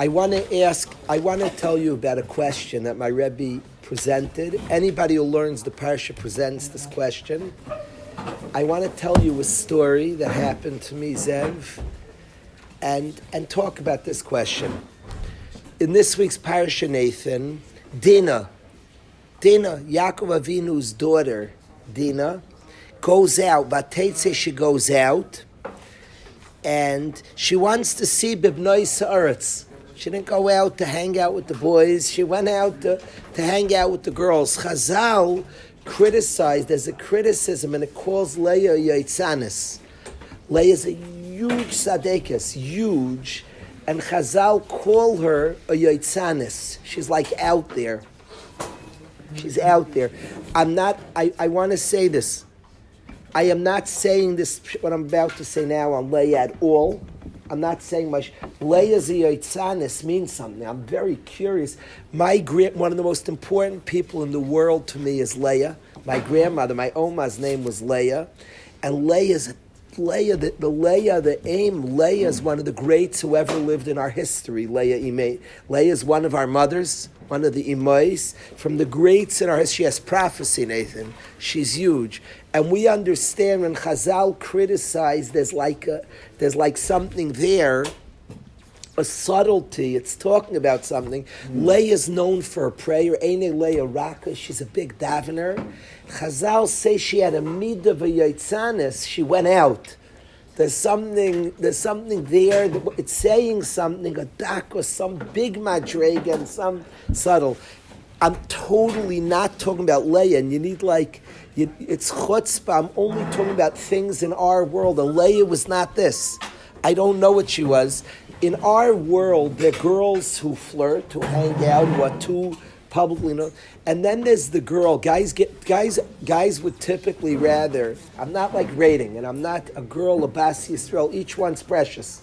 I want to tell you about a question that my Rebbe presented. Anybody who learns the parsha presents this question. I want to tell you a story that happened to me, Zev, and talk about this question. In this week's parsha, Nathan, Dina, Yaakov Avinu's daughter, Dina, goes out. Vatetse, she goes out, and she wants to see Bibnoi Sa'aretz. She didn't go out to hang out with the boys. She went out to hang out with the girls. Chazal criticized, there's a criticism, and it calls Leah Yaitzanis. Leah's a huge tzaddikus, huge, and Chazal call her a Yaitzanis. She's like out there. She's out there. I want to say this. I am not saying this, what I'm about to say now, on Leah at all. I'm not saying much. Leah's Yaitzanis means something. I'm very curious. One of the most important people in the world to me is Leah. My grandmother, my Oma's name was Leah. And Leah, the aim, Leah is one of the greats who ever lived in our history, Leah Imei. Leah is one of our mothers, one of the Imais. From the greats in our history, she has prophecy, Nathan. She's huge. And we understand when Chazal criticized, there's like something there, a subtlety. It's talking about something. Leah is known for her prayer. Eine Leah Raka. She's a big davener. Chazal say she had a midah v'yaitzanis. She went out. There's something there. It's saying something. A dak or some big madrega and some subtle. I'm totally not talking about Leah, and you need it's chutzpah. I'm only talking about things in our world. And Leah was not this. I don't know what she was. In our world, there are girls who flirt, who hang out, who are too publicly known. And then there's the girl. Guys would typically rather, I'm not like rating, and I'm not a girl, a Bas Yisrael, each one's precious.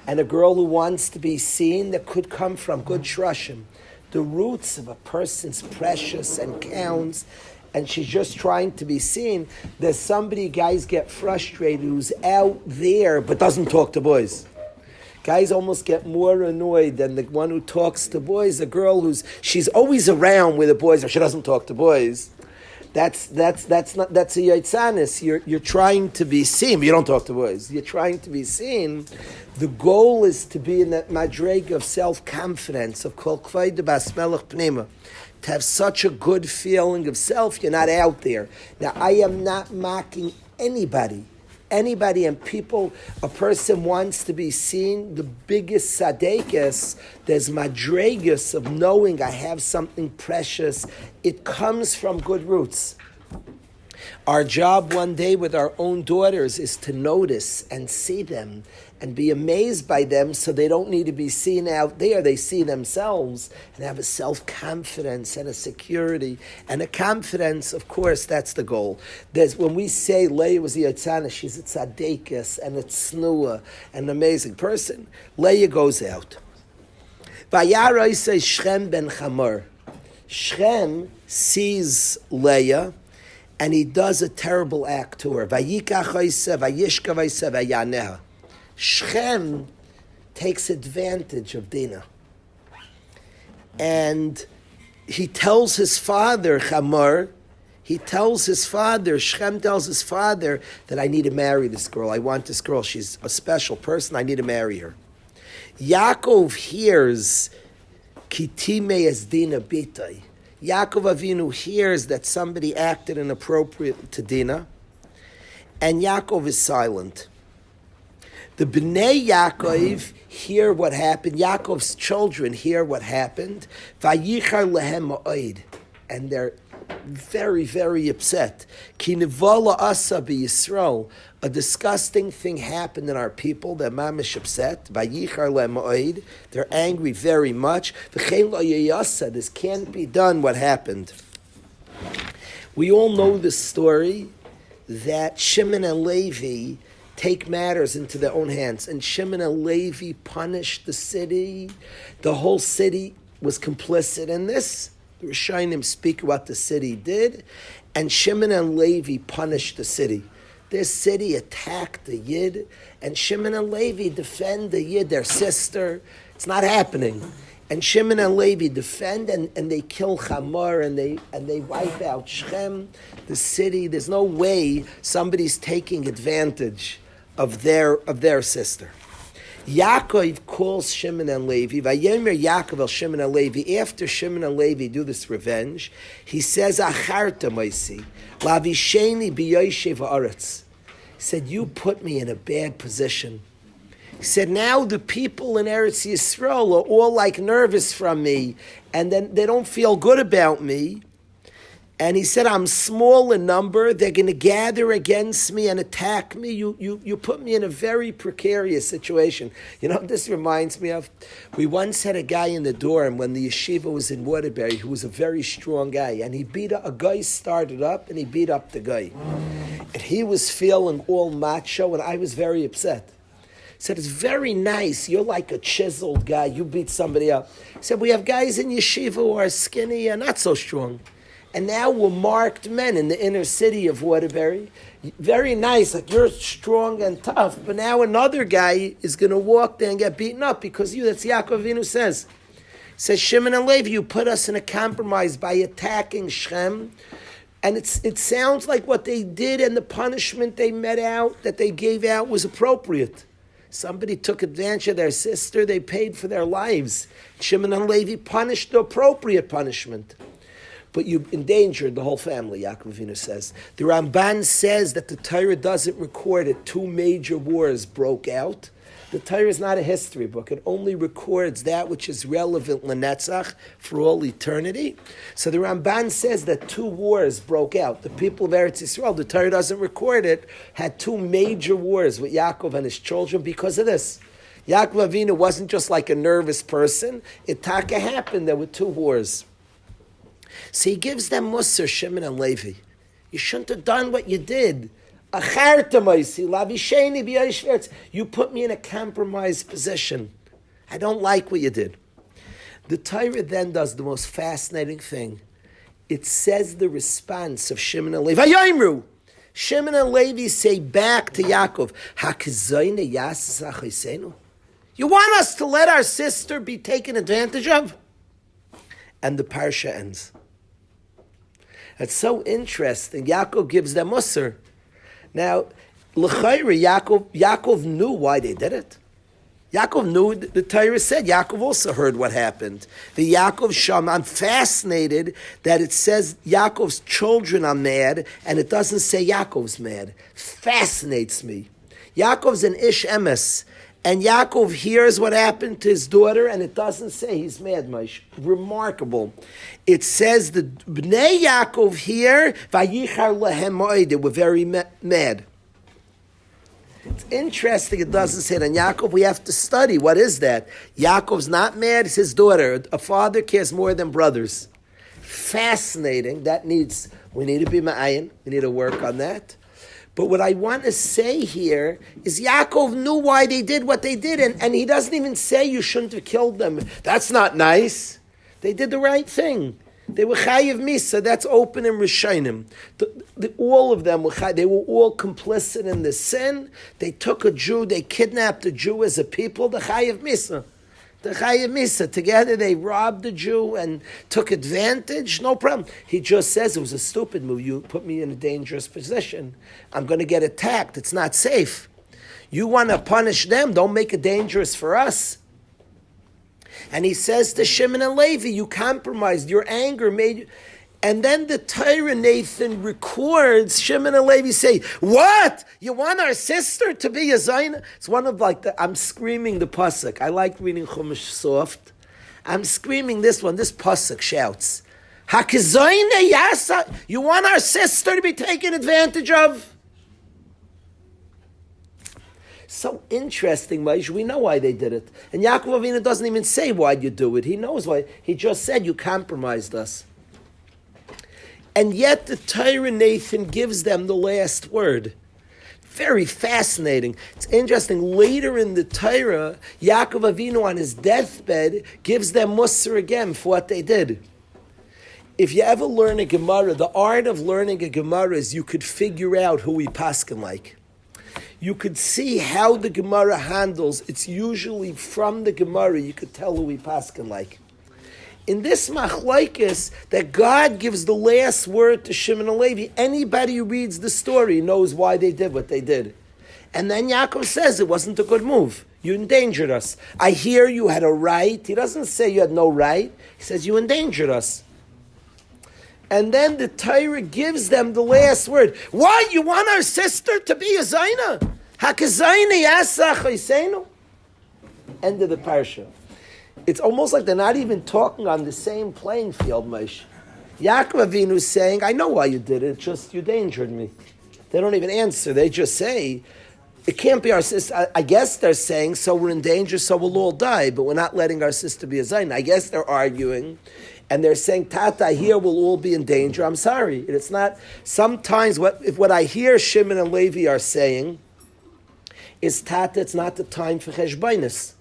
And a girl who wants to be seen, that could come from good shrushim. The roots of a person's precious and counts, and she's just trying to be seen. There's somebody, guys get frustrated, who's out there but doesn't talk to boys. Guys almost get more annoyed than the one who talks to boys. A girl she's always around with the boys, but she doesn't talk to boys. That's a yaitzanis. You're trying to be seen, but you don't talk to boys. You're trying to be seen. The goal is to be in that madrega of self-confidence, of kol kvayd bas melech pnima, to have such a good feeling of self. You're not out there. Now, I am not mocking anybody and people. A person wants to be seen. The biggest sadekas, there's madregas of knowing I have something precious. It comes from good roots. Our job one day with our own daughters is to notice and see them and be amazed by them, so they don't need to be seen out there. They see themselves and have a self-confidence and a security and a confidence. Of course, that's the goal. When we say Leah was the Yatzana, she's a tzaddikus and a tznuah, an amazing person. Leah goes out. Vayara says Shem ben Chamor. Shem sees Leah, and he does a terrible act to her. Shem takes advantage of Dinah. And he tells his father, Shem tells his father that I need to marry this girl. I want this girl. She's a special person. I need to marry her. Yaakov hears, Kitime es Dinah bitai. Yaakov Avinu hears that somebody acted inappropriate to Dinah, and Yaakov is silent. The Bnei Yaakov hear what happened. Yaakov's children hear what happened. Vayichar lehem ma'od, and they're very, very upset. Ki nevala asa b'Yisrael, a disgusting thing happened in our people. They're mamish upset. Vayichar lehem ma'od, they're angry very much. V'chein lo yeyasa, this can't be done. What happened? We all know the story that Shimon and Levi take matters into their own hands. And Shimon and Levi punished the city. The whole city was complicit in this. The Rishonim speak what the city did. And Shimon and Levi punished the city. This city attacked the Yid, and Shimon and Levi defend the Yid, their sister. It's not happening. And Shimon and Levi defend, and they kill Chamor, and they wipe out Shechem, the city. There's no way somebody's taking advantage of their sister. Yaakov calls Shimon and Levi. Vayemer Yaakov el Shimon and Levi. After Shimon and Levi do this revenge, he says, "Acharta moisi, lavisheni b'yoshev haaretz." He said, "You put me in a bad position." He said, "Now the people in Eretz Yisrael are all like nervous from me, and then they don't feel good about me." And he said, "I'm small in number. They're going to gather against me and attack me. You put me in a very precarious situation." You know what this reminds me of? We once had a guy in the dorm when the yeshiva was in Waterbury who was a very strong guy. And he beat up, a guy started up and he beat up the guy. And he was feeling all macho and I was very upset. He said, "It's very nice. You're like a chiseled guy. You beat somebody up." He said, "We have guys in yeshiva who are skinny and not so strong. And now we're marked men in the inner city of Waterbury. Very nice, like you're strong and tough. But now another guy is going to walk there and get beaten up because you." That's Yaakov Avinu says. He says, "Shimon and Levi, you put us in a compromise by attacking Shechem." And it sounds like what they did and the punishment they gave out was appropriate. Somebody took advantage of their sister. They paid for their lives. Shimon and Levi punished the appropriate punishment. But you endangered the whole family, Yaakov Avinu says. The Ramban says that the Torah doesn't record that two major wars broke out. The Torah is not a history book. It only records that which is relevant l'netzach, for all eternity. So the Ramban says that two wars broke out. The people of Eretz Yisrael, the Torah doesn't record it, had two major wars with Yaakov and his children because of this. Yaakov Avinu wasn't just like a nervous person. It taka happened. There were two wars. So he gives them Musar, Shimon and Levi. You shouldn't have done what you did. You put me in a compromised position. I don't like what you did. The Torah then does the most fascinating thing. It says the response of Shimon and Levi. Vayomru. Shimon and Levi say back to Yaakov, you want us to let our sister be taken advantage of? And the parsha ends. It's so interesting. Yaakov gives them Musar. Now, l'chayre, Yaakov knew why they did it. Yaakov knew, the Torah said, Yaakov also heard what happened. The Yaakov Sham, I'm fascinated that it says Yaakov's children are mad, and it doesn't say Yaakov's mad. Fascinates me. Yaakov's an ish emes. And Yaakov hears what happened to his daughter, and it doesn't say he's mad, Moshe. Remarkable. It says the Bnei Yaakov here, Vayichar lehem moed, they were very mad. It's interesting, it doesn't say it on Yaakov. We have to study. What is that? Yaakov's not mad, it's his daughter. A father cares more than brothers. Fascinating. We need to be ma'ayin. We need to work on that. But what I want to say here is Yaakov knew why they did what they did, and he doesn't even say you shouldn't have killed them. That's not nice. They did the right thing. They were chayiv misa. That's open in Rishonim. All of them they were all complicit in the sin. They took a Jew, they kidnapped a Jew as a people. The chayiv misa. The chayiv misa. Together they robbed the Jew and took advantage. No problem. He just says it was a stupid move. You put me in a dangerous position. I'm going to get attacked. It's not safe. You want to punish them. Don't make it dangerous for us. And he says to Shimon and Levi, you compromised. Your anger made you. And then the Torah Nathan records, Shimon and Levi say, what? You want our sister to be a Zaina? It's one of I'm screaming the pasuk. I like reading Chumash soft. I'm screaming this one. This pasuk shouts, Hakizayna Yasa, you want our sister to be taken advantage of? So interesting, Moshe. We know why they did it. And Yaakov Avinu doesn't even say why you do it. He knows why. He just said you compromised us. And yet the Torah Nathan gives them the last word. Very fascinating. It's interesting. Later in the Torah, Yaakov Avinu on his deathbed gives them Musar again for what they did. If you ever learn a Gemara, the art of learning a Gemara is you could figure out who we paskin like. You could see how the Gemara handles. It's usually from the Gemara you could tell who we paskin like. In this machlokes, that God gives the last word to Shimon and Levi, anybody who reads the story knows why they did what they did. And then Yaakov says it wasn't a good move. You endangered us. I hear you had a right. He doesn't say you had no right. He says you endangered us. And then the Torah gives them the last word. Why? You want our sister to be a Zaina? Hakazayna yasach oisenu? End of the parsha. It's almost like they're not even talking on the same playing field, Moshe. Yaakov Avinu is saying, I know why you did it, just you endangered me. They don't even answer. They just say, it can't be our sister. I guess they're saying, so we're in danger, so we'll all die, but we're not letting our sister be a Zaina. I guess they're arguing. And they're saying, Tata, here we'll all be in danger. I'm sorry. It's not, sometimes what I hear Shimon and Levi are saying is, Tata, it's not the time for cheshbonus.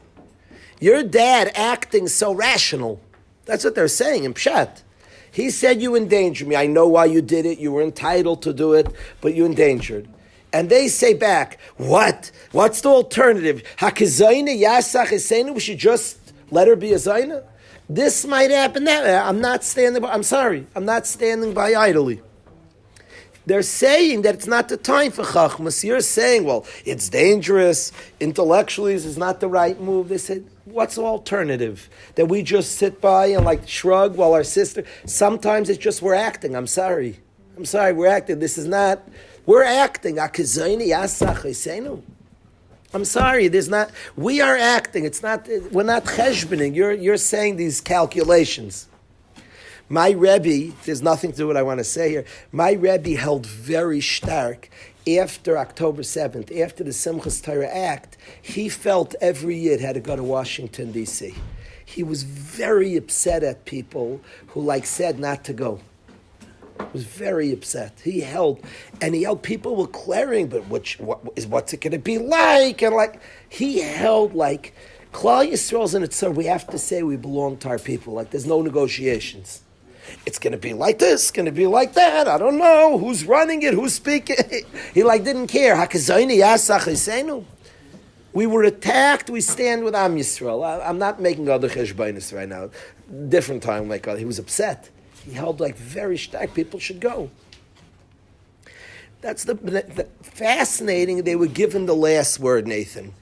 Your dad acting so rational. That's what they're saying in Pshat. He said you endangered me. I know why you did it. You were entitled to do it, but you endangered. And they say back, what? What's the alternative? Hakizayna yasach esenu? We should just let her be a Zayna? This might happen that way. I'm not standing by, I'm sorry. I'm not standing by idly. They're saying that it's not the time for Chachmas. You're saying, well, it's dangerous. Intellectually, this is not the right move. They said, what's the alternative? That we just sit by and like shrug while our sister... Sometimes it's just we're acting. I'm sorry, we're acting. This is not... We're acting. I'm sorry, there's not... We are acting. It's not... We're not cheshboning. You're saying these calculations. My Rebbe, there's nothing to do with what I want to say here. My Rebbe held very stark after October 7th, after the Simchas Torah Act. He felt every Yid had to go to Washington, D.C. He was very upset at people who said not to go. He was very upset. He held people were clearing, but what's it going to be like? And he held Klal Yisrael's in it, so we have to say we belong to our people. There's no negotiations. It's going to be like this, going to be like that. I don't know who's running it, who's speaking. He didn't care. We were attacked. We stand with Am Yisrael. I'm not making other cheshbonus right now. Different time. He was upset. He held very stark. People should go. That's the fascinating. They were given the last word, Nathan.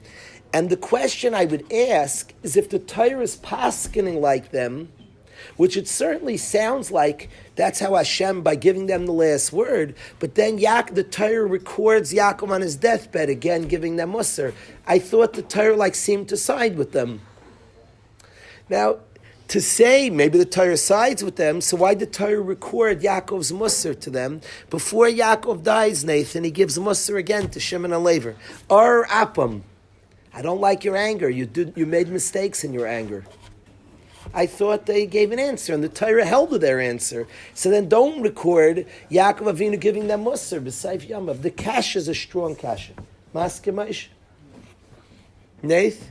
And the question I would ask is if the Torah is paskening like them, which it certainly sounds like that's how Hashem, by giving them the last word, but then the Torah records Yaakov on his deathbed, again giving them Musar. I thought the Torah seemed to side with them. Now, to say maybe the Torah sides with them, so why did the Torah record Yaakov's Musar to them? Before Yaakov dies, Nathan, he gives Musar again to Shimon and Levi. Ar apam. I don't like your anger. You made mistakes in your anger. I thought they gave an answer, and the Torah held to their answer. So then don't record Yaakov Avinu giving them Musar, b'Seif Yamav. The kasha is a strong kasha. Maskemaish? Nath?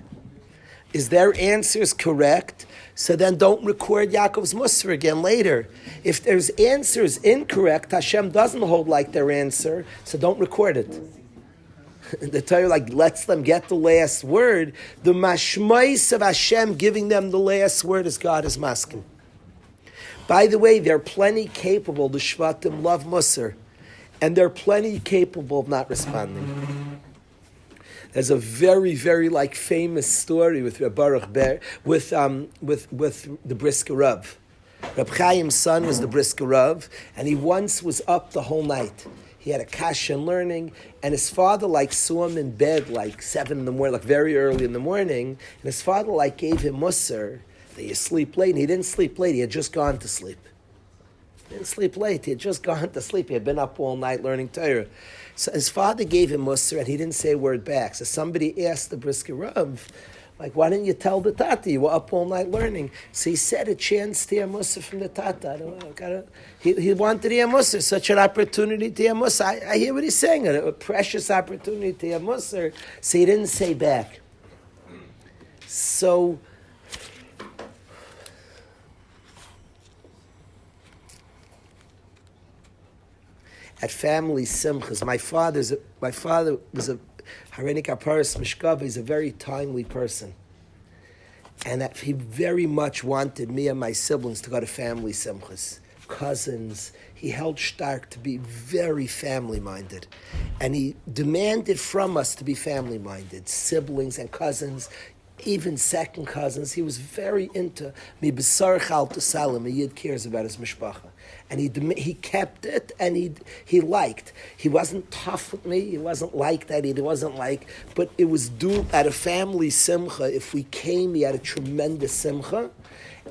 Is their answers correct? So then don't record Yaakov's Musar again later. If there's answers incorrect, Hashem doesn't hold like their answer, so don't record it. The Torah lets them get the last word. The mashmais of Hashem giving them the last word is God is masking. By the way, they're plenty capable. The Shvatim love Musar, and they're plenty capable of not responding. There's a very, very famous story with Reb Baruch Ber with the Brisker Rav. Reb Chaim's son was the Brisker Rav, and he once was up the whole night. He had a kasha in learning, and his father saw him in bed 7 in the morning, very early in the morning, and his father gave him Musar that you sleep late, and he didn't sleep late, he had just gone to sleep. He didn't sleep late, he had just gone to sleep, he had been up all night learning Torah. So his father gave him Musar, and he didn't say a word back. So somebody asked the Brisker Rav, why didn't you tell the Tata you were up all night learning? So he said a chance to hear Musar from the Tata. I don't know, he wanted to hear Musar, such an opportunity to hear Musar. I hear what he's saying, a precious opportunity to hear Musar. So he didn't say back. So at family simchas. My father was a Harenik Aparis Mishkava. He's a very timely person. And that he very much wanted me and my siblings to go to family simchas, cousins. He held stark to be very family-minded. And he demanded from us to be family-minded, siblings and cousins, even second cousins. He was very into mi b'sar chal t'salim. A yid cares about his mishpacha, and he kept it, and he liked. He wasn't tough with me. He wasn't like that. He wasn't like. But it was due at a family simcha. If we came, he had a tremendous simcha,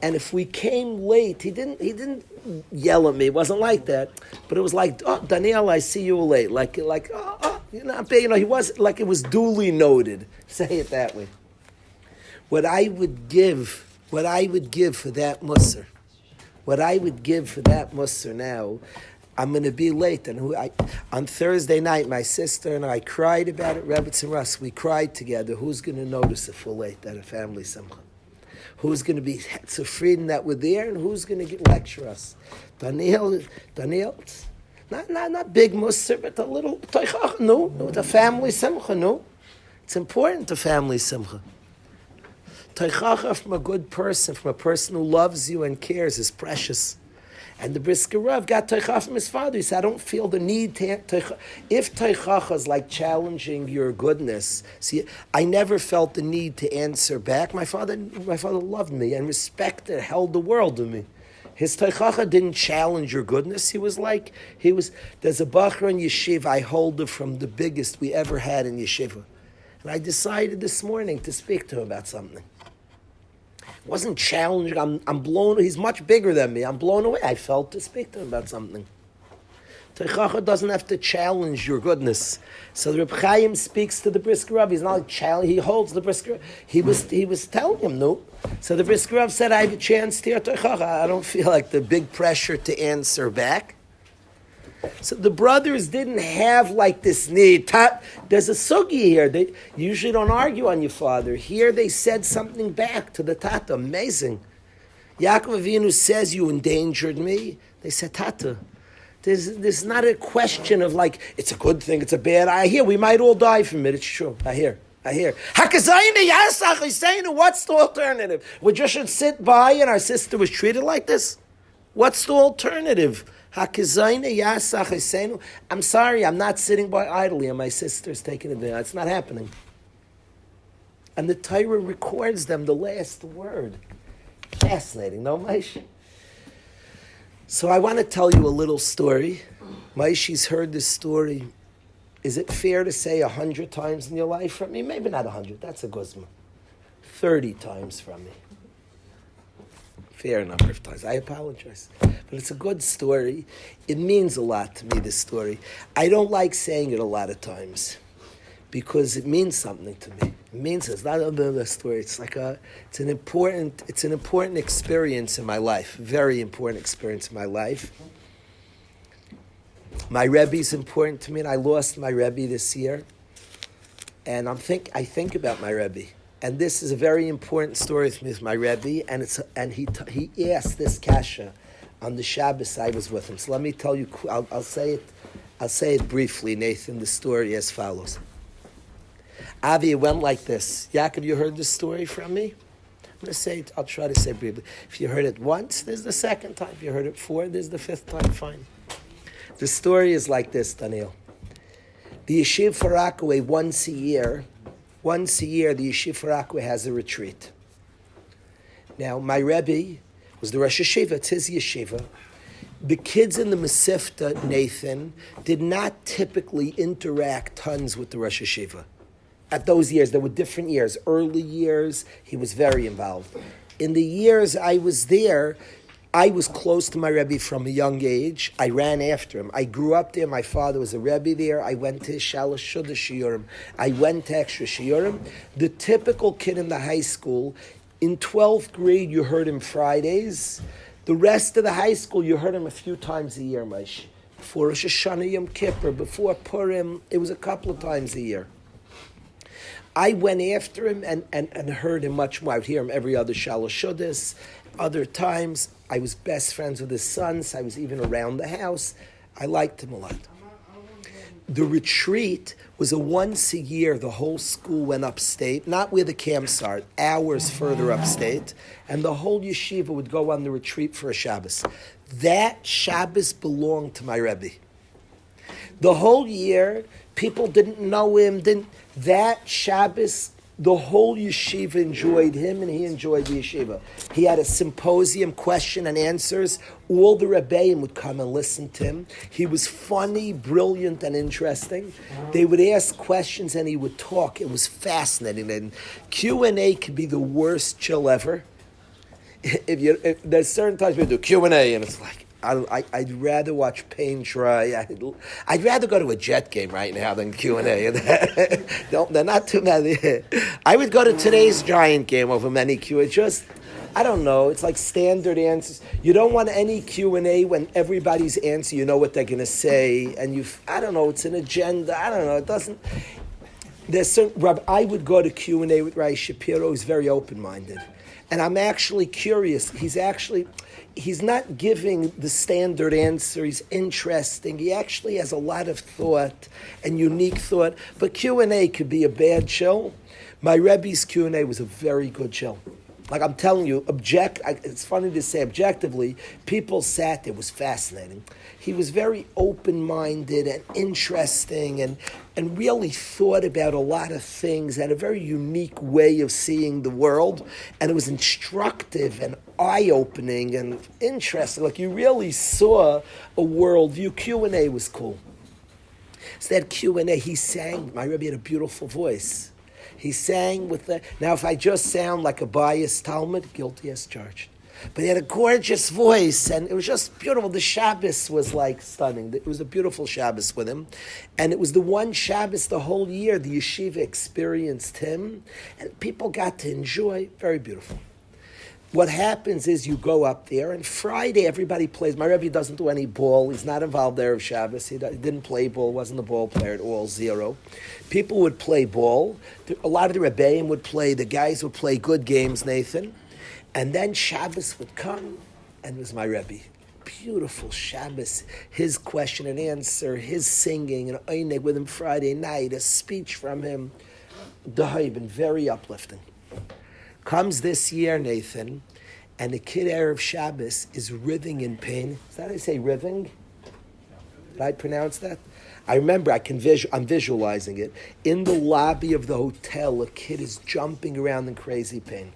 and if we came late, he didn't yell at me. It wasn't like that. But it was like, oh, Daniel, I see you late. Like he was like it was duly noted. Say it that way. What I would give for that musar, now, I'm going to be late. And on Thursday night, my sister and I cried about it. Rebbe and Russ, we cried together. Who's going to notice if we're late at a family simcha? Who's going to be freedom that we're there, and who's going to lecture us? Daniel, not big musar, but a little teichach. No, the family simcha. No, it's important to family simcha. Teichacha from a good person, from a person who loves you and cares, is precious. And the Brisker Rav got teichacha from his father. He said, I don't feel the need to teichacha. If teichacha is like challenging your goodness, see, I never felt the need to answer back. My father loved me and respected, held the world to me. His teichacha didn't challenge your goodness. There's a bachar in yeshiva, I hold it from the biggest we ever had in yeshiva. And I decided this morning to speak to him about something. It wasn't challenging. I'm blown. He's much bigger than me. I'm blown away. I felt to speak to him about something. Teichacha doesn't have to challenge your goodness. So the Reb Chaim speaks to the Brisker Rav. He's not like challenge. He holds the Brisker Rav. He was telling him no. So the Brisker Rav said, I have a chance to hear Teichacha. I don't feel like the big pressure to answer back. So the brothers didn't have like this need. There's a sugi here. They usually don't argue on your father. Here they said something back to the tata. Amazing. Yaakov Avinu says, you endangered me. They said, Tata, there's not a question of like, it's a good thing, it's a bad. I hear we might all die from it. It's true. I hear. What's the alternative? We just should sit by and our sister was treated like this? What's the alternative? I'm sorry, I'm not sitting by idly and my sister's taking it there. It's not happening. And the Torah records them the last word. Fascinating, no, Maish? So I want to tell you a little story. Maishi's heard this story. Is it fair to say 100 times in your life from me? Maybe not 100, that's a guzma. 30 times from me. Fair number of times. I apologize. But it's a good story. It means a lot to me, this story. I don't like saying it a lot of times because it means something to me. It means it's not a story. It's like it's an important experience in my life. Very important experience in my life. My Rebbe is important to me, and I lost my Rebbe this year. And I think about my Rebbe. And this is a very important story for me with my Rebbe, and he asked this kasha on the Shabbos I was with him. So let me tell you, I'll say it briefly, Nathan, the story as follows. Avi, it went like this. Yaakov, you heard this story from me? I'll try to say briefly. If you heard it once, there's the second time. If you heard it 4, there's the 5th time, fine. The story is like this, Daniel. The Yeshiva for Rockaway, once a year, the Yeshiva Rockaway has a retreat. Now, my Rebbe was the Rosh Yeshiva. It's his Yeshiva. The kids in the Masifta, Nathan, did not typically interact tons with the Rosh Yeshiva. At those years, there were different years. Early years, he was very involved. In the years I was there, I was close to my Rebbe from a young age. I ran after him. I grew up there. My father was a Rebbe there. I went to Shalosh Shudah Shiurim. I went to extra Shiurim. The typical kid in the high school, in 12th grade, you heard him Fridays. The rest of the high school, you heard him a few times a year, Maish. Before Rosh Hashanah Yom Kippur, before Purim, it was a couple of times a year. I went after him and heard him much more. I would hear him every other Shalosh Shudahs. Other times, I was best friends with his sons. I was even around the house. I liked him a lot. the retreat was a once a year. The whole school went upstate, not where the camps are, hours further upstate, and the whole yeshiva would go on the retreat for a Shabbos. That Shabbos belonged to my Rebbe. The whole year, people didn't know him. That Shabbos, the whole yeshiva enjoyed him, and he enjoyed the yeshiva. He had a symposium, question and answers. All the Rebbeim would come and listen to him. He was funny, brilliant, and interesting. They would ask questions, and he would talk. It was fascinating. And Q&A could be the worst chill ever. If there's certain times we do Q&A, and it's like, I'd rather watch paint dry. I'd rather go to a Jet game right now than Q&A. They're not too many. I would go to today's Giant game over many Q&A. Just, I don't know. It's like standard answers. You don't want any Q&A when everybody's answer, you know what they're going to say. And I don't know, it's an agenda. I don't know. It doesn't. There's certain, I would go to Q&A with Rai Shapiro. He's very open-minded. And I'm actually curious. He's not giving the standard answer. He's interesting. He actually has a lot of thought and unique thought. But Q&A could be a bad show. My Rebbe's Q&A was a very good show. Like I'm telling you, it's funny to say objectively, people sat there. It was fascinating. He was very open-minded and interesting and really thought about a lot of things, had a very unique way of seeing the world, and it was instructive and eye-opening and interesting. Like you really saw a worldview. Q&A was cool. So that Q&A, he sang. My Rebbe had a beautiful voice. He sang with the... Now, if I just sound like a biased Talmud, guilty as charged. But he had a gorgeous voice, and it was just beautiful. The Shabbos was like stunning. It was a beautiful Shabbos with him. And it was the one Shabbos the whole year the yeshiva experienced him, and people got to enjoy. Very beautiful. What happens is you go up there, and Friday everybody plays. My Rebbe doesn't do any ball. He's not involved there of Shabbos. He didn't play ball, wasn't a ball player at all, zero. People would play ball. A lot of the Rebbeim would play. The guys would play good games, Nathan. And then Shabbos would come, and it was my Rebbe. Beautiful Shabbos. His question and answer, his singing, and Einig with him Friday night, a speech from him. Been very uplifting. Comes this year, Nathan, and the kid Erev Shabbos is writhing in pain. Is that how I say writhing? Did I pronounce that? I remember, I'm visualizing it. In the lobby of the hotel, a kid is jumping around in crazy pain.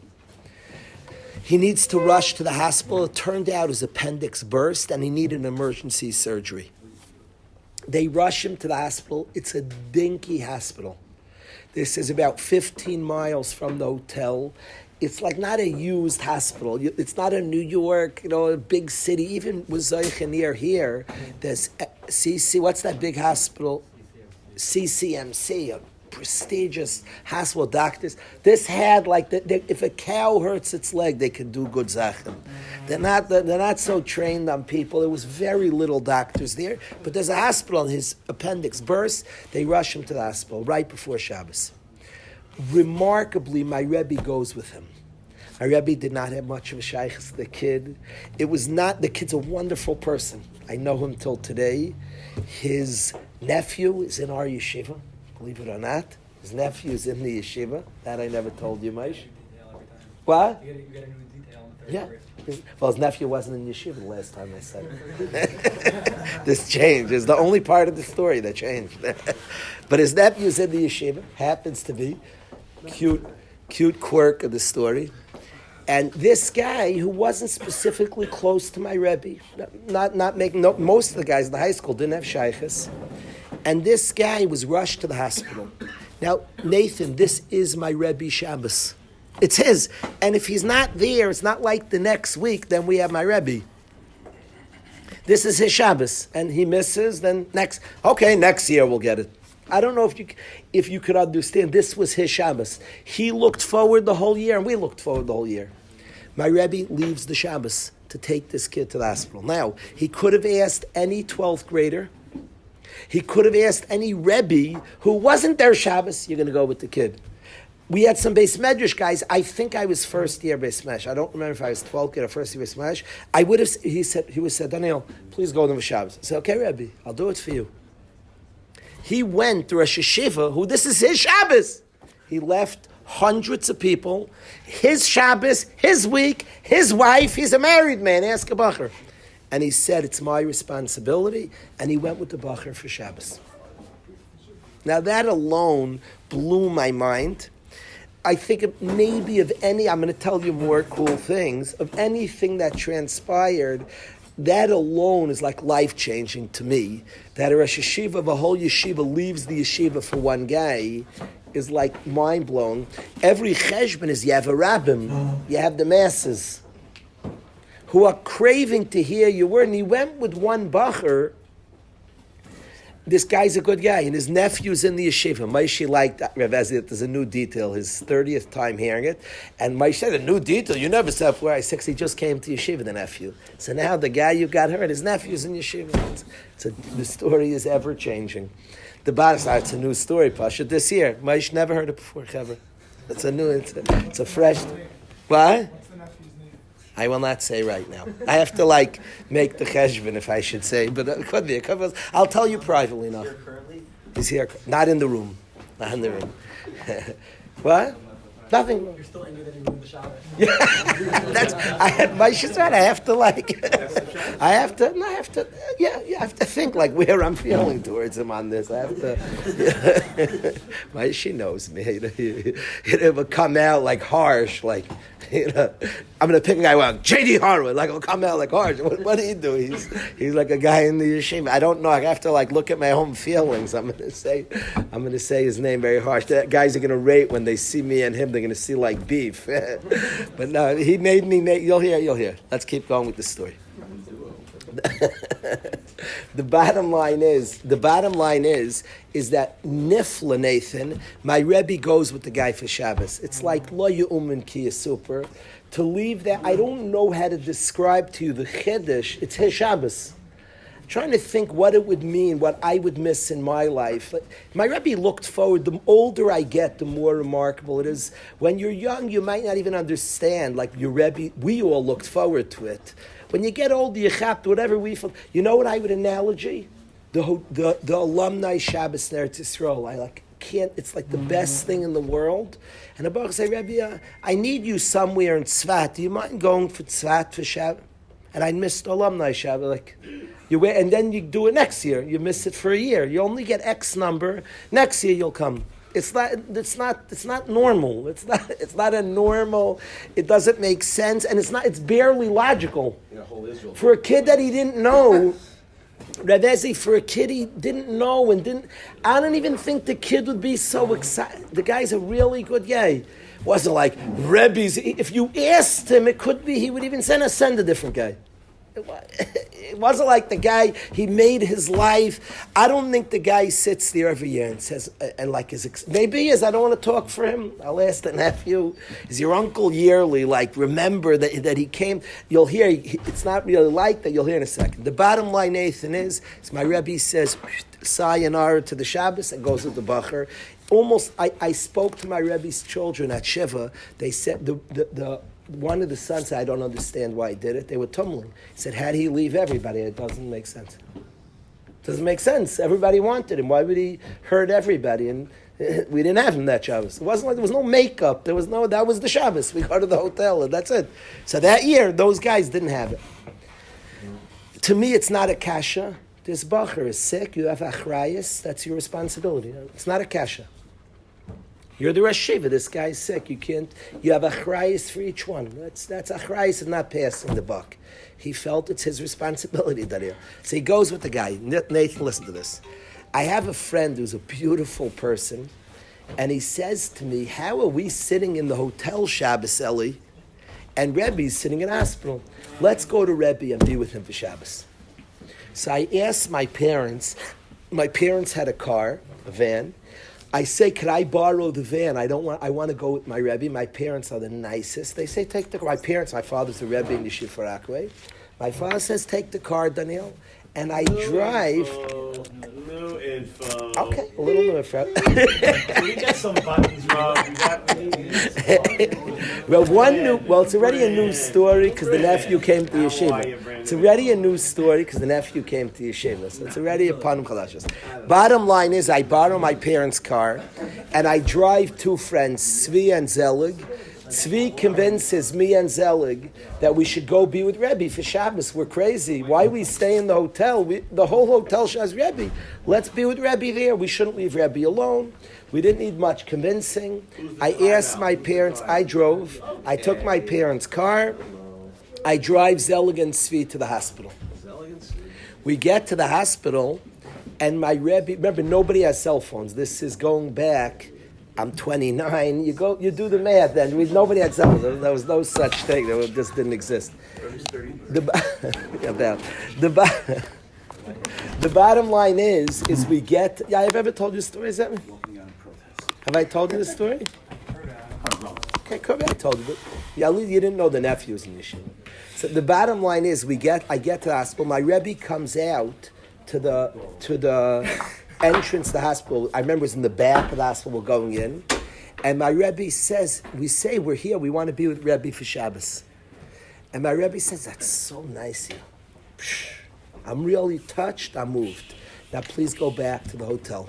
He needs to rush to the hospital. It turned out his appendix burst, and he needed an emergency surgery. They rush him to the hospital. It's a dinky hospital. This is about 15 miles from the hotel. It's like not a used hospital. It's not a New York, a big city. Even with Zoicha near here, there's CC. What's that big hospital? CCMC, a prestigious hospital. Doctors. This had if a cow hurts its leg, they can do good zachem. They're not so trained on people. There was very little doctors there. But there's a hospital, and his appendix burst. They rush him to the hospital right before Shabbos. Remarkably, my Rebbe goes with him. My Rebbe did not have much of a shaykhs to the kid. The kid's a wonderful person. I know him till today. His nephew is in our yeshiva, believe it or not. His nephew is in the yeshiva. That I never told you, Maish. What? You get a new detail in the third grade. Well, his nephew wasn't in yeshiva the last time I said it. This changed. It's the only part of the story that changed. But his nephew is in the yeshiva. Happens to be cute quirk of the story. And this guy, who wasn't specifically close to my Rebbe, most of the guys in the high school didn't have shaykhs, and this guy was rushed to the hospital. Now, Nathan, this is my Rebbe Shabbos. It's his. And if he's not there, it's not like the next week, then we have my Rebbe. This is his Shabbos. And he misses, then next year we'll get it. I don't know if you could understand, this was his Shabbos. He looked forward the whole year, and we looked forward the whole year. My Rebbe leaves the Shabbos to take this kid to the hospital. Now, he could have asked any 12th grader. He could have asked any Rebbe who wasn't their Shabbos, you're going to go with the kid. We had some Beis Medrash guys. I think I was first year Beis Medrash. I don't remember if I was 12th grade or first year Beis Medrash. I would have. He would said, Daniel, please go to the Shabbos. I said, okay, Rebbe, I'll do it for you. He went to Rosh Hashiva, who this is his Shabbos. He left hundreds of people, his Shabbos, his week, his wife. He's a married man. Ask a bacher. And he said, it's my responsibility. And he went with the bacher for Shabbos. Now that alone blew my mind. I think I'm going to tell you more cool things, of anything that transpired, that alone is like life-changing to me. That a Rosh Yeshiva of a whole yeshiva leaves the yeshiva for one guy is like mind-blowing. Every cheshbon is you have a rabbim, you have the masses who are craving to hear your word. And he went with one bacher. This guy's a good guy, and his nephew's in the yeshiva. Moshe liked Rav Ezra. There's a new detail, his 30th time hearing it. And Moshe said, a new detail? You never said where I said, he just came to yeshiva, the nephew. So now the guy you got heard, his nephew's in yeshiva. The story is ever-changing. The bottom side, it's a new story, Pasha, this year. Moshe never heard it before, Chaver. It's a fresh... What? I will not say right now. I have to make the cheshbon if I should say, but it could be. I'll tell you privately now. He's here, not in the room. Not in the room. What? Nothing wrong. You're still angry that you ruined the Shabbos. My shit's right. I have to I have to think where I'm feeling towards him on this. I have to, she knows me. It will come out harsh, I'm going to pick a guy like J.D. Harwood, it'll come out harsh. What do you do? He's like a guy in the yeshiva. I don't know. I have to look at my own feelings. I'm going to say his name very harsh. The guys are going to rate when they see me and him. They're going to see beef. But no, he made me. You'll hear. Let's keep going with the story. The bottom line is that Nifla Nathan, my Rebbe goes with the guy for Shabbos. It's like lo yu'umin ki super. To leave that, I don't know how to describe to you the Chiddush. It's his Shabbos. Trying to think what it would mean, what I would miss in my life. My Rebbe looked forward. The older I get, the more remarkable it is. When you're young, you might not even understand. Like your Rebbe, we all looked forward to it. When you get older, you chapped whatever we feel. You know what I would analogy? The alumni Shabbos in Eretz Yisrael. I can't. It's the best thing in the world. And the Baruch say, Rebbe, I need you somewhere in Tzvat. Do you mind going for Tzvat for Shabbos? And I missed alumni Shabbos. And then you do it next year. You miss it for a year. You only get X number. Next year you'll come. It's not normal. It's not a normal. It doesn't make sense, and it's barely logical. For a kid that he didn't know, Rav Ezi, for a kid he didn't know I don't even think the kid would be so excited. The guy's a really good guy. Wasn't like Rebbe's. If you asked him, it could be he would even send a different guy. It wasn't like the guy, he made his life. I don't think the guy sits there every year and says, maybe he is, I don't want to talk for him. I'll ask the nephew, is your uncle yearly, remember that he came? You'll hear, it's not really like that, you'll hear in a second. The bottom line, Nathan, is my Rebbe says, sayonara to the Shabbos and goes with the Bacher. Almost, I spoke to my Rebbe's children at Shiva. They said, one of the sons said, I don't understand why he did it. They were tumbling. He said, how did he leave everybody? It doesn't make sense. It doesn't make sense. Everybody wanted him. Why would he hurt everybody? And we didn't have him that Shabbos. It wasn't there was no makeup. That was the Shabbos. We go to the hotel and that's it. So that year, those guys didn't have it. To me, it's not a kasha. This bacher is sick. You have achrayas. That's your responsibility. It's not a kasha. You're the Rosh Shiva. This guy's sick. You have achrayas for each one. That's achrayas and not passing the buck. He felt it's his responsibility, Dario. So he goes with the guy. Nathan, listen to this. I have a friend who's a beautiful person, and he says to me, how are we sitting in the hotel Shabbos, Eli, and Rebbe's sitting in hospital? Let's go to Rebbe and be with him for Shabbos. So I asked my parents. My parents had a car, a van. I say, could I borrow the van? I want to go with my Rebbe. My parents are the nicest. They say, take the car. My father's the Rebbe in Yeshiva Rockaway. My father says, take the car, Daniel. And I drive. No info. Okay, a little info. We got some buttons, Rob. Well, it's already a new story because the nephew came to yeshiva. It's already a new story because the nephew came to yeshiva. So it's already a panim chadashos. Bottom line is, I borrow my parents' car, and I drive two friends, Tzvi and Zelig. Tzvi convinces me and Zelig that we should go be with Rebbe for Shabbos. We're crazy. Why we stay in the hotel? The whole hotel has Rebbe. Let's be with Rebbe there. We shouldn't leave Rebbe alone. We didn't need much convincing. I asked my parents. I drove. I took my parents' car. I drive Zelig and Tzvi to the hospital. We get to the hospital, and my Rebbe. Remember, nobody has cell phones. This is going back. I'm 29. You do the math. Then nobody had cell phones. There was no such thing. It just didn't exist. The bottom line is we get. Yeah, I've ever told you a story, is that me? Have I told you the story? Okay, cool. I told you, but yeah, you didn't know the nephews in Yeshiva. So the bottom line is I get to the hospital. My Rebbe comes out to the entrance to the hospital. I remember it was in the back of the hospital. We're going in, and my Rebbe says, we're here. We want to be with Rebbe for Shabbos. And my Rebbe says, that's so nice here. I'm really touched. I'm moved. Now please go back to the hotel.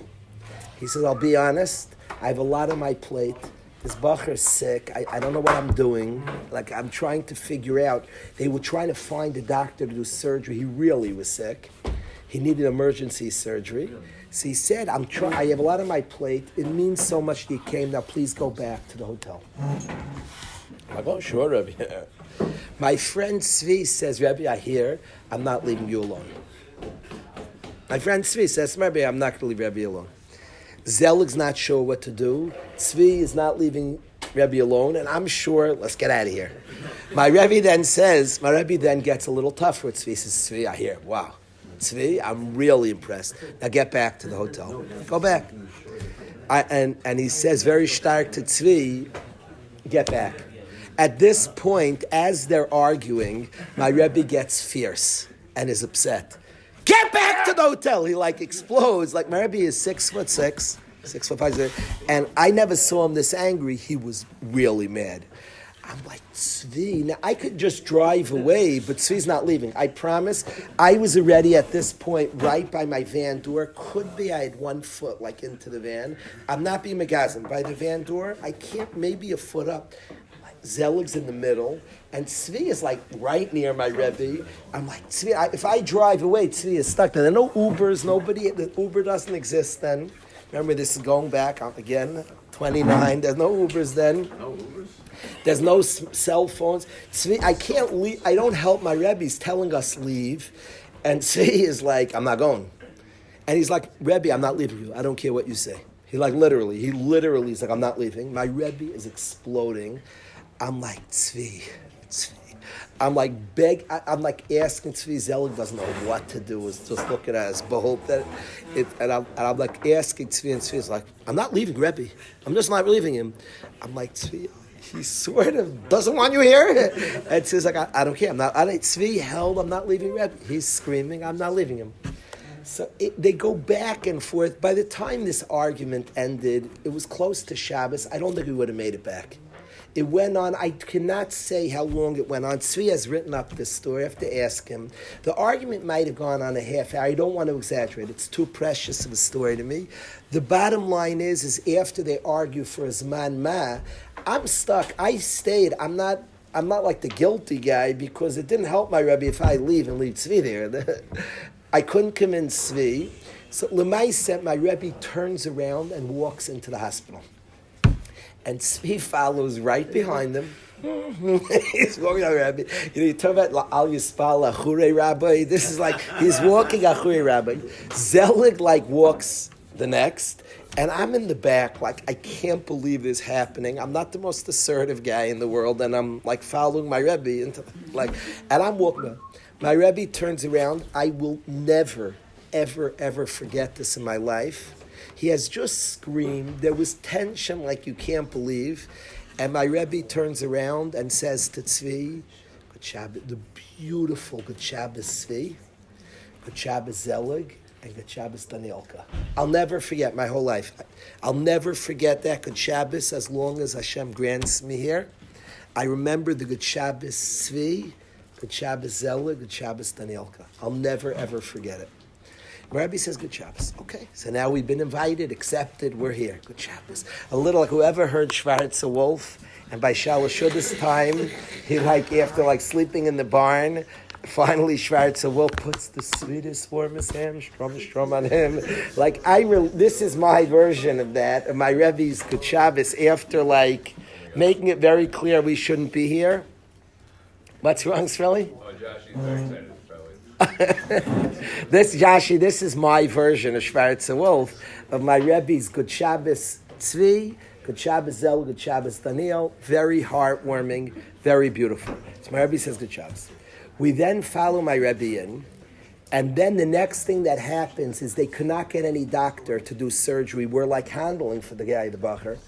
He says, I'll be honest. I have a lot on my plate. This bacher is sick. I don't know what I'm doing. Like, I'm trying to figure out. They were trying to find a doctor to do surgery. He really was sick. He needed emergency surgery. So he said, I have a lot on my plate. It means so much that you came. Now please go back to the hotel. I go, sure, Rebbe. My friend Tzvi says, Rebbe, I hear, I'm not leaving you alone. My friend Tzvi says, Rebbe, I'm not going to leave Rebbe alone. Zelig's not sure what to do. Tzvi is not leaving Rebbe alone, and I'm sure, let's get out of here. My Rebbe then gets a little tougher with Tzvi. He says, Tzvi, I hear, wow. Tzvi, I'm really impressed. Now get back to the hotel. Go back. And he says very stark to Tzvi, get back. At this point, as they're arguing, my Rebbe gets fierce and is upset. Get back to the hotel! He explodes. My Rebbe is 6'6", 6'5", and I never saw him this angry. He was really mad. I'm like, Tzvi, now I could just drive away, but Tzvi's not leaving. I promise. I was already at this point right by my van door. Could be I had 1 foot into the van. I'm not being megazin. By the van door, I can't, maybe a foot up. Zelig's in the middle, and Tzvi is right near my Rebbe. I'm like, Tzvi, if I drive away, Tzvi is stuck. There are no Ubers, the Uber doesn't exist then. Remember, this is going back again, 29. There's no Ubers then. No Ubers? There's no cell phones. Tzvi, I can't leave. I don't help my Rebbe. He's telling us leave. And Tzvi is like, I'm not going. And he's like, Rebbe, I'm not leaving you. I don't care what you say. He literally is like, I'm not leaving. My Rebbe is exploding. I'm like, Tzvi. I'm like asking Tzvi. Zelig doesn't know what to do. Is just looking at us, behold that. And I'm asking Tzvi, and Tzvi's like, I'm not leaving Rebbe. I'm just not leaving him. I'm like, Tzvi, he sort of doesn't want you here. And Tzvi's like, I don't care. Tzvi held, I'm not leaving Rebbe. He's screaming, I'm not leaving him. So they go back and forth. By the time this argument ended, it was close to Shabbos. I don't think we would have made it back. It went on, I cannot say how long it went on. Tzvi has written up this story. I have to ask him. The argument might have gone on a half hour. I don't want to exaggerate. It's too precious of a story to me. The bottom line is after they argue for a Zman Ma, I'm stuck. I stayed. I'm not like the guilty guy because it didn't help my Rebbe if I leave and leave Tzvi there. I couldn't convince Tzvi. So L'maiseh, my Rebbe turns around and walks into the hospital. And Tzvi follows right behind him. He's walking on Rabbi. You talk about Al Yispal Achure Rabbi. This is he's walking Achure Rabbi. Zelig walks the next, and I'm in the back. I can't believe this happening. I'm not the most assertive guy in the world, and I'm following my Rebbe into and I'm walking. My Rebbe turns around. I will never, ever, ever forget this in my life. He has just screamed. There was tension you can't believe. And my Rebbe turns around and says to Tzvi, Good Shabbos, the beautiful Good Shabbos Tzvi, Good Shabbos Zelig, and Good Shabbos Danielka. I'll never forget my whole life. I'll never forget that Good Shabbos as long as Hashem grants me here. I remember the Good Shabbos Tzvi, Good Shabbos Zella, Good Shabbos Danielka. I'll never, ever forget it. Rabbi says, Good Shabbos. Okay, so now we've been invited, accepted, we're here. Good Shabbos. A little like whoever heard Schwarzer Wolf, and by Shalashuda's time, he after sleeping in the barn, finally Schwarzer Wolf puts the sweetest, warmest hand, strum on him. This is my version of that, of my Rebbe's Good Shabbos, after making it very clear we shouldn't be here. What's wrong, Sreli? Oh, Josh, he's very excited, probably. This is my version of Schwarzer Wolf, of my Rebbe's Good Shabbos Tzvi, Good Shabbos Zel, Good Shabbos Daniel. Very heartwarming, very beautiful. So my Rebbe says Good Shabbos. We then follow my Rebbe in, and then the next thing that happens is they could not get any doctor to do surgery. We're handling for the guy, the Bacher,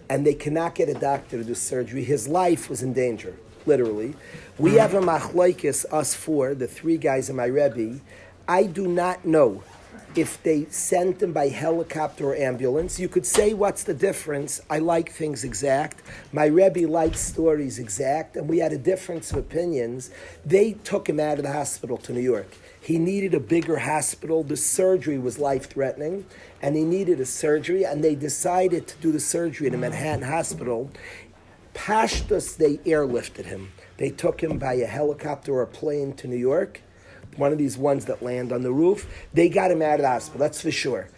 and they cannot get a doctor to do surgery. His life was in danger, literally. We have a machlokes, us four, the three guys in my Rebbe. I do not know if they sent him by helicopter or ambulance. You could say, what's the difference? I like things exact. My Rebbe likes stories exact, and we had a difference of opinions. They took him out of the hospital to New York. He needed a bigger hospital. The surgery was life-threatening, and he needed a surgery, and they decided to do the surgery in a Manhattan hospital. Pashtus, they airlifted him. They took him by a helicopter or a plane to New York, one of these ones that land on the roof. They got him out of the hospital, that's for sure.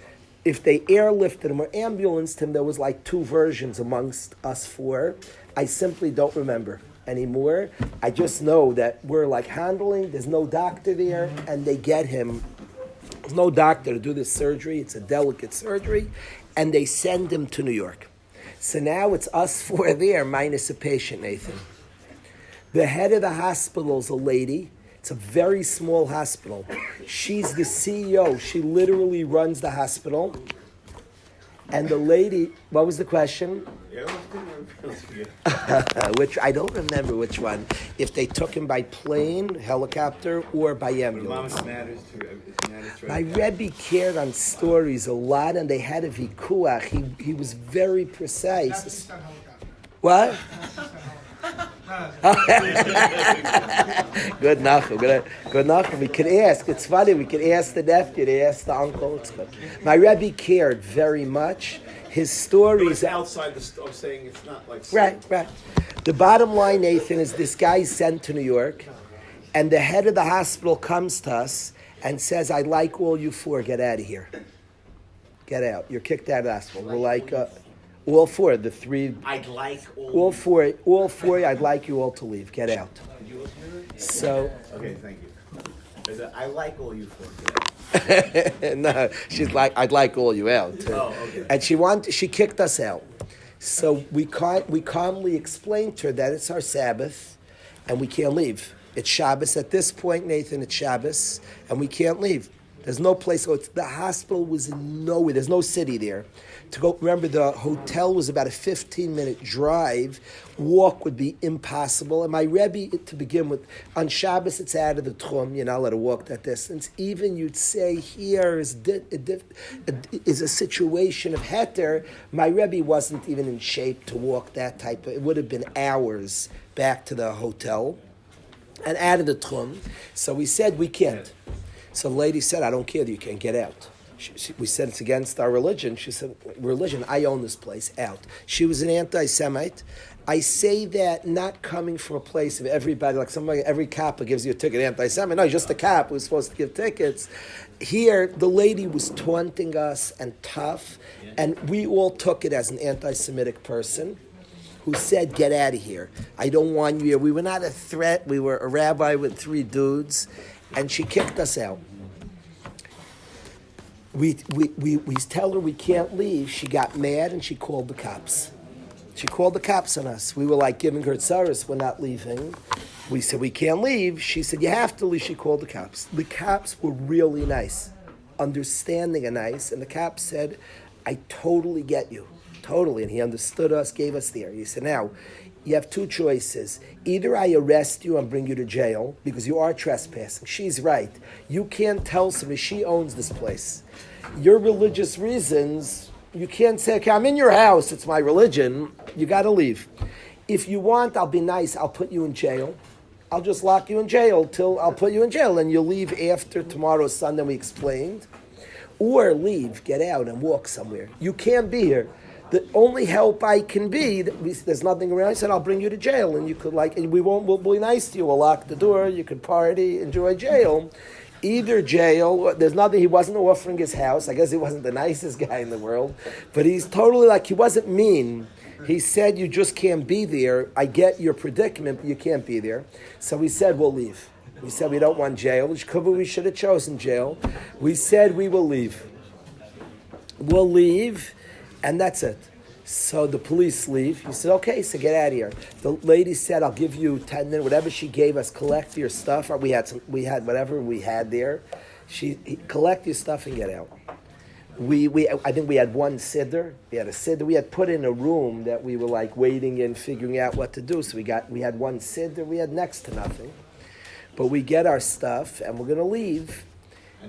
If they airlifted him or ambulanced him, there was two versions amongst us four. I simply don't remember anymore. I just know that we're handling, there's no doctor there, and they get him. There's no doctor to do this surgery. It's a delicate surgery, and they send him to New York. So now it's us four there, minus a patient, Nathan. The head of the hospital is a lady. It's a very small hospital. She's the CEO. She literally runs the hospital. And the lady, what was the question? Which I don't remember which one. If they took him by plane, helicopter, or by ambulance. My Rebbe cared on stories a lot, and they had a vikuach. He was very precise. What? Good Nachum. Good Nachum. We could ask. It's funny. We could ask the nephew. They ask the uncle. It's good. My Rebbe cared very much. His stories. It's outside of saying it's not Right. The bottom line, Nathan, is this guy's sent to New York, and the head of the hospital comes to us and says, "I'd like all you four get out of here. Get out. You're kicked out of the hospital." We're all four, the three. I'd like all four. I'd like you all to leave. Get out. So. Okay, thank you. I like all you four. No, she's like, I'd like all you out. Oh, okay. And she kicked us out. So we calmly explained to her that it's our Sabbath, and we can't leave. It's Shabbos at this point, Nathan. It's Shabbos, and we can't leave. There's no place. The hospital was in nowhere. There's no city there. To go, remember, the hotel was about a 15-minute drive. Walk would be impossible. And my Rebbe, to begin with, on Shabbos, it's out of the Tchum. You're not allowed to walk that distance. Even you'd say here is a situation of heter. My Rebbe wasn't even in shape to walk that type of. It would have been hours back to the hotel and out of the Tchum. So we said we can't. So the lady said, I don't care that you can't get out. We said it's against our religion. She said, religion, I own this place, out. She was an anti-Semite. I say that not coming from a place of everybody, every cop gives you a ticket, anti-Semite. No, just a cop who's supposed to give tickets. Here, the lady was taunting us and tough, and we all took it as an anti-Semitic person who said, get out of here. I don't want you here. We were not a threat. We were a rabbi with three dudes. And she kicked us out. We tell her we can't leave. She got mad and she called the cops. She called the cops on us. We were giving her tsaris, we're not leaving. We said, we can't leave. She said, you have to leave. She called the cops. The cops were really nice, understanding and nice. And the cops said, I totally get you. Totally. And he understood us, gave us the area. He said, now, you have two choices. Either I arrest you and bring you to jail because you are trespassing. She's right. You can't tell somebody she owns this place. Your religious reasons, you can't say, okay, I'm in your house, it's my religion. You got to leave. If you want, I'll be nice. I'll put you in jail. I'll just lock you in jail till I'll put you in jail, and you'll leave after tomorrow's Sunday. We explained, or leave, get out, and walk somewhere. You can't be here. The only help I can be, there's nothing around. I said, I'll bring you to jail, and you could we'll be nice to you. We'll lock the door. You could party, enjoy jail. Either jail, there's nothing, he wasn't offering his house. I guess he wasn't the nicest guy in the world, but he's totally he wasn't mean. He said, you just can't be there. I get your predicament, but you can't be there. So we said, we'll leave. We said, we don't want jail. We should have chosen jail. We said, we will leave. We'll leave, and that's it. So the police leave. He said, okay, so get out of here. The lady said, I'll give you 10 minutes, whatever she gave us, collect your stuff. We had whatever we had there. Collect your stuff and get out. I think we had one siddur. We had a siddur. We had put in a room that we were waiting in, figuring out what to do. So we had one siddur. We had next to nothing. But we get our stuff and we're going to leave.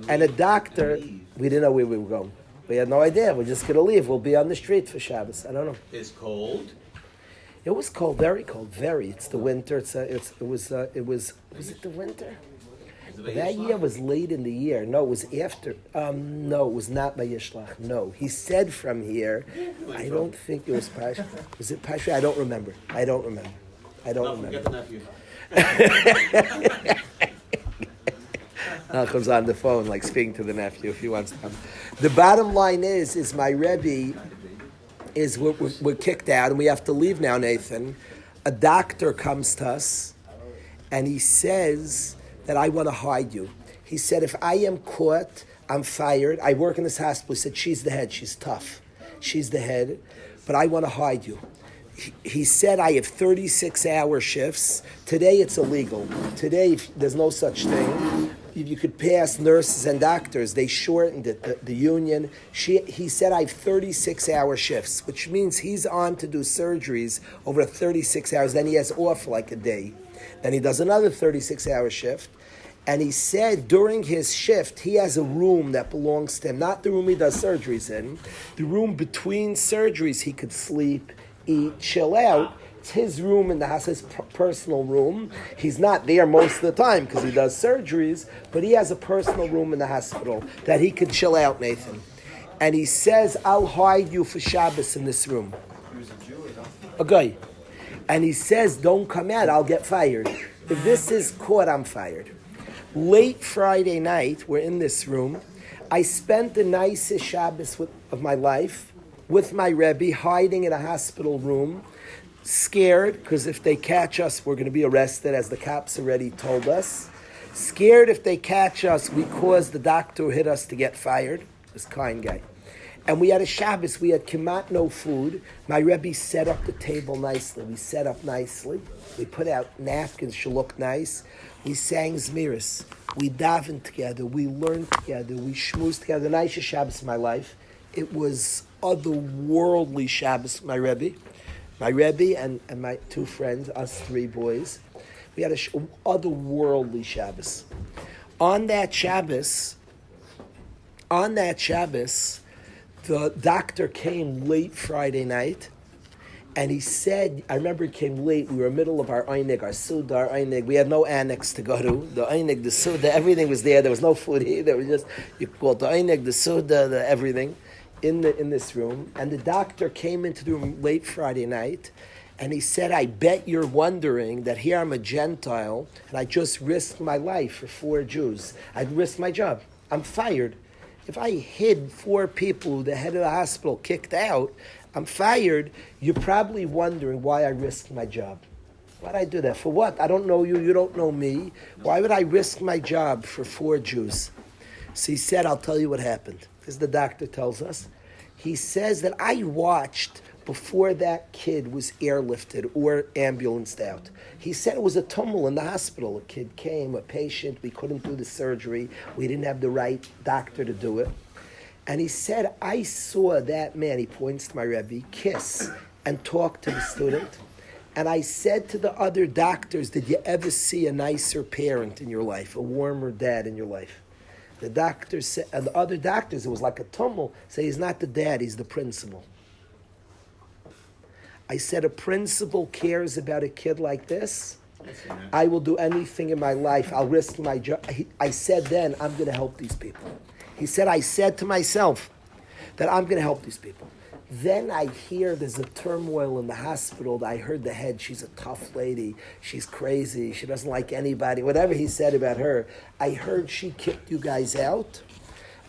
And a doctor, we didn't know where we were going. We had no idea. We're just going to leave. We'll be on the street for Shabbos. I don't know. It's cold. It was cold, very cold, very. It's the winter. Was it the winter? That year was late in the year. No, it was after. No, it was not by Yishlach. No, he said from here. I don't think it was Pasha. Was it Pasha? I don't remember. Forget the nephew. Now comes on the phone, speaking to the nephew if he wants to come. The bottom line is my Rebbe is we're kicked out and we have to leave now, Nathan. A doctor comes to us and he says that I want to hide you. He said, if I am caught, I'm fired. I work in this hospital. He said, she's the head. She's tough. She's the head. But I want to hide you. He said, I have 36-hour shifts. Today, it's illegal. Today, there's no such thing. You could pass nurses and doctors. They shortened it, the union. He said, I have 36-hour shifts, which means he's on to do surgeries over 36 hours. Then he has off a day. Then he does another 36-hour shift. And he said during his shift, he has a room that belongs to him, not the room he does surgeries in. The room between surgeries, he could sleep, eat, chill out. It's his room in the house, his personal room. He's not there most of the time because he does surgeries, but he has a personal room in the hospital that he could chill out, Nathan. And he says, I'll hide you for Shabbos in this room. He was a Jew, a guy. And he says, don't come out, I'll get fired. If this is caught, I'm fired. Late Friday night, we're in this room. I spent the nicest Shabbos of my life with my Rebbe, hiding in a hospital room, scared, because if they catch us, we're going to be arrested, as the cops already told us. Scared if they catch us, we caused the doctor who hit us to get fired. This kind guy. And we had a Shabbos, we had kemat no food. My Rebbe set up the table nicely. We set up nicely. We put out napkins to look nice. We sang Zmiris. We davened together. We learned together. We schmoozed together. The nicest Shabbos of my life. It was otherworldly Shabbos, my Rebbe and my two friends, us three boys. We had a otherworldly Shabbos. On that Shabbos, the doctor came late Friday night, and he said, I remember he came late, we were in the middle of our Einig, our Suda, our Einig. We had no annex to go to. The Einig, the Suda, everything was there. There was no food here. There was just, you called the Einig, the Suda, the everything in this room. And the doctor came into the room late Friday night, and he said, I bet you're wondering that here I'm a Gentile, and I just risked my life for 4 Jews. I'd risked my job. I'm fired. If I hid 4 people who the head of the hospital kicked out, I'm fired. You're probably wondering why I risked my job. Why'd I do that? For what? I don't know you. You don't know me. Why would I risk my job for 4 Jews? So he said, I'll tell you what happened. As the doctor tells us. He says that I watched before that kid was airlifted or ambulanced out. He said it was a tumult in the hospital. A kid came, a patient, we couldn't do the surgery. We didn't have the right doctor to do it. And he said, I saw that man, he points to my Rebbe, kiss and talk to the student. And I said to the other doctors, did you ever see a nicer parent in your life, a warmer dad in your life? The doctors said, and the other doctors, it was like a tumult, say he's not the dad, he's the principal. I said, a principal cares about a kid like this. I will do anything in my life. I'll risk my job. I said then, I'm going to help these people. He said, I said to myself that I'm going to help these people. Then I hear there's a turmoil in the hospital. I heard the head, she's a tough lady. She's crazy. She doesn't like anybody. Whatever he said about her, I heard she kicked you guys out.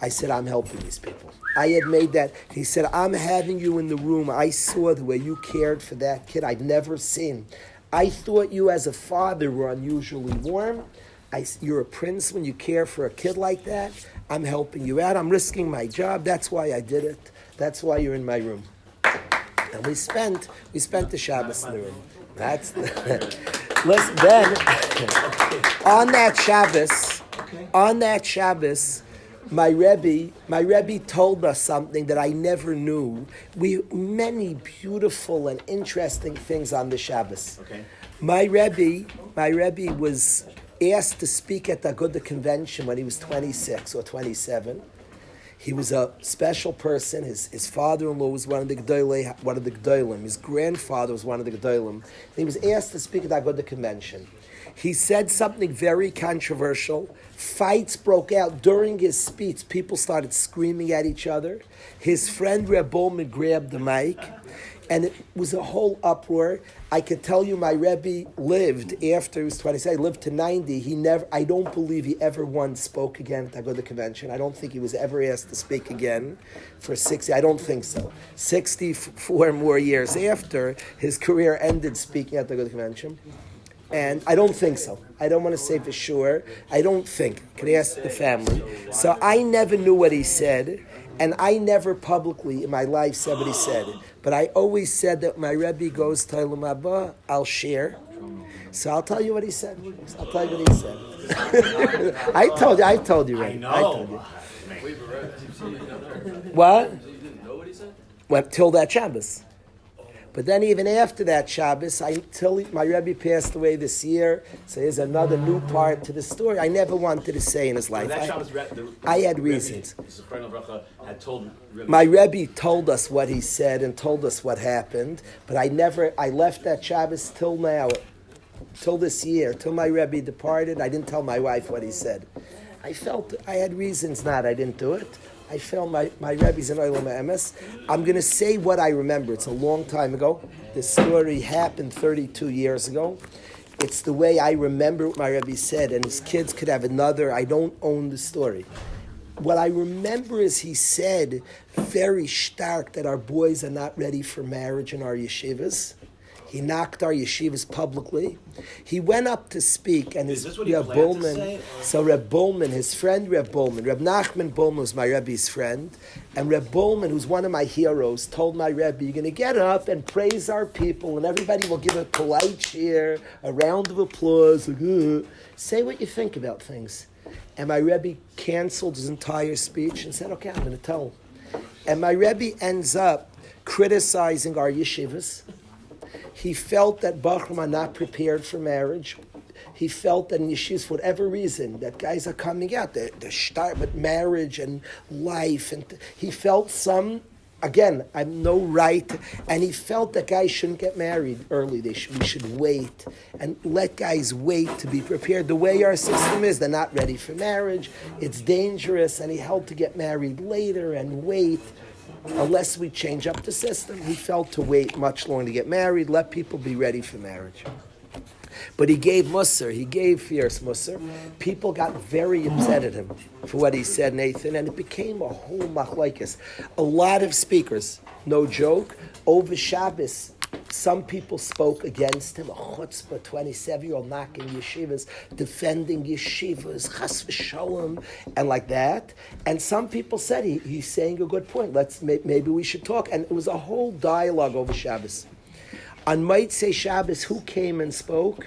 I said, I'm helping these people. I had made that. He said, I'm having you in the room. I saw the way you cared for that kid I'd never seen. I thought you as a father were unusually warm. You're a prince when you care for a kid like that. I'm helping you out. I'm risking my job. That's why I did it. That's why you're in my room. And we spent the Shabbos in the room. That's the listen. Then on that Shabbos, my Rebbe told us something that I never knew. Many beautiful and interesting things on the Shabbos. Okay. My Rebbe was asked to speak at the Agudah convention when he was 26 or 27. He was a special person. His father-in-law was one of the Gedolim. His grandfather was one of the Gedolim. And he was asked to speak at the Agudah convention. He said something very controversial. Fights broke out during his speech. People started screaming at each other. His friend Reb Bowman grabbed the mic, and it was a whole uproar. I could tell you my Rebbe lived after he was 27. He lived to 90. I don't believe he ever once spoke again at the Agudah convention. I don't think he was ever asked to speak again for 60. I don't think so. 64 more years after, his career ended speaking at the Agudah convention. And I don't think so. I don't want to say for sure. I don't think. Could ask the family. So I never knew what he said, and I never publicly in my life said what he said. But I always said that my Rebbe goes to Olam Haba, I'll share. So I'll tell you what he said. I'll tell you what he said. I told you, Rebbe. I know. What? Well, till that Shabbos. But then even after that Shabbos, until my Rebbe passed away this year, so here's another new part to the story I never wanted to say in his life. I had reasons. My Rebbe told us what he said and told us what happened, but I left that Shabbos till now, till this year, till my Rebbe departed. I didn't tell my wife what he said. I felt I had reasons not. I didn't do it. I felt my Rebbe's in Olam Emes. I'm going to say what I remember. It's a long time ago. This story happened 32 years ago. It's the way I remember what my Rebbe said, and his kids could have another. I don't own the story. What I remember is he said very stark that our boys are not ready for marriage in our yeshivas. He knocked our yeshivas publicly. He went up to speak, and his Reb Bowman. So Reb Bowman, his friend Reb Bowman, Reb Nachman Bowman was my Rebbe's friend, and Reb Bowman, who's one of my heroes, told my Rebbe, "You're going to get up and praise our people, and everybody will give a polite cheer, a round of applause. Say what you think about things." And my Rebbe canceled his entire speech and said, "Okay, I'm going to tell him." And my Rebbe ends up criticizing our yeshivas. He felt that Bachram are not prepared for marriage. He felt that in yeshivas, for whatever reason, that guys are coming out, they're start with marriage and life. And he felt again, I'm no right, and he felt that guys shouldn't get married early. We should wait and let guys wait to be prepared. The way our system is, they're not ready for marriage. It's dangerous, and he held to get married later and wait. Unless we change up the system, he felt to wait much longer to get married, let people be ready for marriage. But he gave Musar, he gave fierce Musar. People got very upset at him for what he said, Nathan, and it became a whole machlokes. A lot of speakers, no joke, over Shabbos, some people spoke against him, a chutzpah, 27-year-old knocking yeshivas, defending yeshivas, chas v'shalom, and like that. And some people said, he's saying a good point, maybe we should talk. And it was a whole dialogue over Shabbos. On Motzei Shabbos, who came and spoke?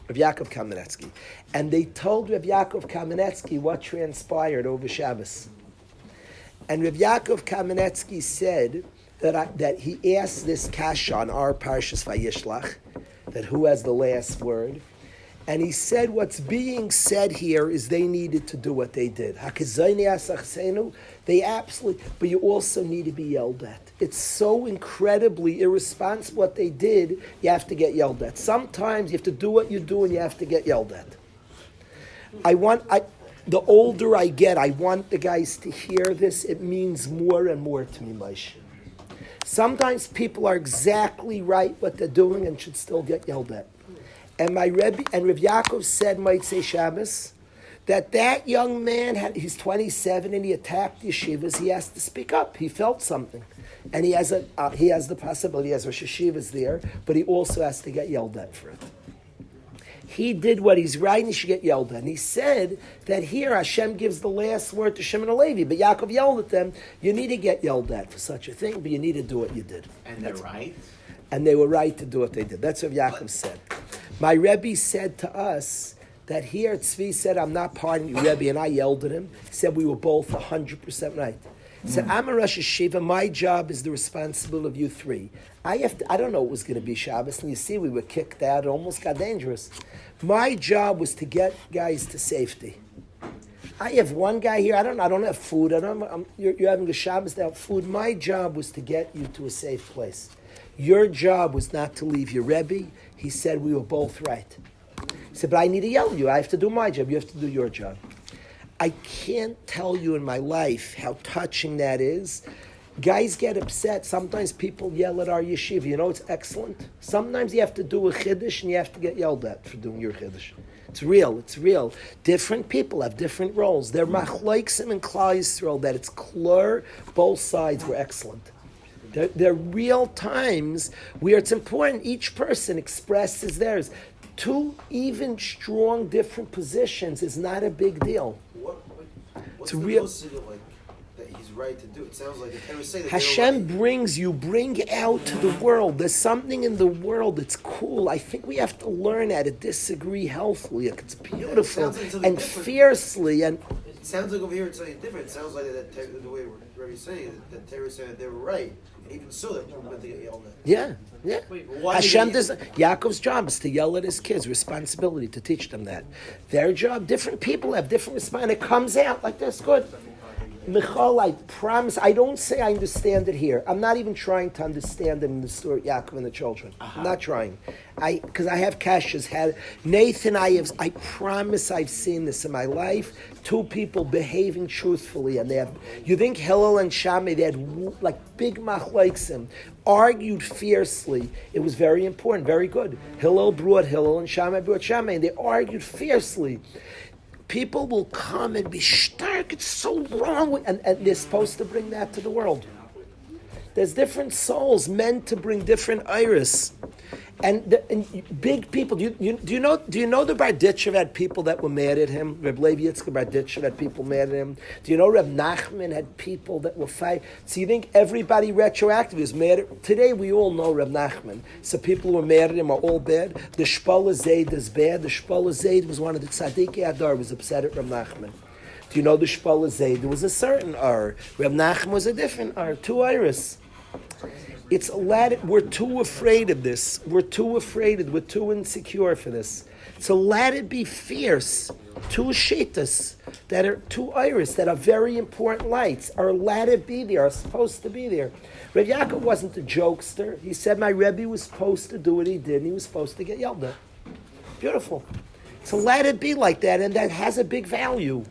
Rav Yaakov Kamenetsky. And they told Rav Yaakov Kamenetsky what transpired over Shabbos. And Rav Yaakov Kamenetsky said that he asked this kasha on our Parshas Vayishlach, that who has the last word, And he said what's being said here is they needed to do what they did. They absolutely, but you also need to be yelled at. It's so incredibly irresponsible what they did, you have to get yelled at. Sometimes you have to do what you do and you have to get yelled at. The older I get, I want the guys to hear this. It means more and more to me, Moshe. Sometimes people are exactly right what they're doing and should still get yelled at. And my Rebbe and Rav Yaakov said, Motzei Shabbos, that young man he's 27 and he attacked yeshivas. He has to speak up. He felt something, and he has the possibility. He has Rosh Yeshivas there, but he also has to get yelled at for it. He did what he's right, and he should get yelled at. And he said that here Hashem gives the last word to Shimon and Levi, but Yaakov yelled at them. You need to get yelled at for such a thing, but you need to do what you did. And they're right. And they were right to do what they did. That's what Yaakov said. My Rebbe said to us that here Tzvi said, I'm not pardoning you, Rebbe, and I yelled at him. He said we were both 100% right. He said, I'm a Rosh Yeshiva, my job is the responsibility of you three. I don't know what was going to be Shabbos, and you see we were kicked out, it almost got dangerous. My job was to get guys to safety. I have one guy here, I don't have food, you're having a Shabbos without food. My job was to get you to a safe place. Your job was not to leave your Rebbe. He said we were both right. He said, but I need to yell at you. I have to do my job. You have to do your job. I can't tell you in my life how touching that is. Guys get upset. Sometimes people yell at our yeshiva. You know, it's excellent. Sometimes you have to do a chiddush and you have to get yelled at for doing your chiddush. It's real. Different people have different roles. They're machloksim and Klal Yisrael that it's clear both sides were excellent. There are real times where it's important each person expresses theirs. Two even strong different positions is not a big deal. What's the real like that he's right to do? It sounds like Hashem bring out to the world. There's something in the world that's cool. I think we have to learn how to disagree healthily. It's beautiful and fiercely. And it sounds like over here it's something different. It sounds like that the way Rabbi's saying that Terry's saying that they were right. And even so, that people meant to get yelled at. Yeah. Hashem does. Yaakov's job is to yell at his kids. Responsibility to teach them that. Their job. Different people have different response. It comes out like this. Good. Michal, I promise. I don't say I understand it here. I'm not even trying to understand it in the story of Yaakov and the children. I'm not trying. Because I have kashas. Nathan, I promise I've seen this in my life. Two people behaving truthfully, and they have. You think Hillel and Shammai, they had like big machloksim, argued fiercely. It was very important, very good. Hillel brought Hillel and Shammai brought Shammai, and they argued fiercely. People will come and be stark. It's so wrong, and they're supposed to bring that to the world. There's different souls meant to bring different iris. And big people. Do you know the Barditchev had people that were mad at him? Reb Levi Yitzchak Barditchev had people mad at him. Do you know Reb Nachman had people that were fight? So you think everybody retroactive is mad at? Today we all know Reb Nachman. So people who were mad at him are all bad. The Shpola Zayd is bad. The Shpola Zayd was one of the Tzadikei Adar was upset at Reb Nachman. Do you know the Shpola Zayd? There was a certain R. Reb Nachman was a different R. Two iris. It's we're too afraid of this. We're too insecure for this. So let it be fierce. Two shittas that are two iris that are very important lights are let it be there, are supposed to be there. Rav Yaakov wasn't a jokester. He said my Rebbe was supposed to do what he did and he was supposed to get yelled at. Beautiful. So let it be like that, and that has a big value.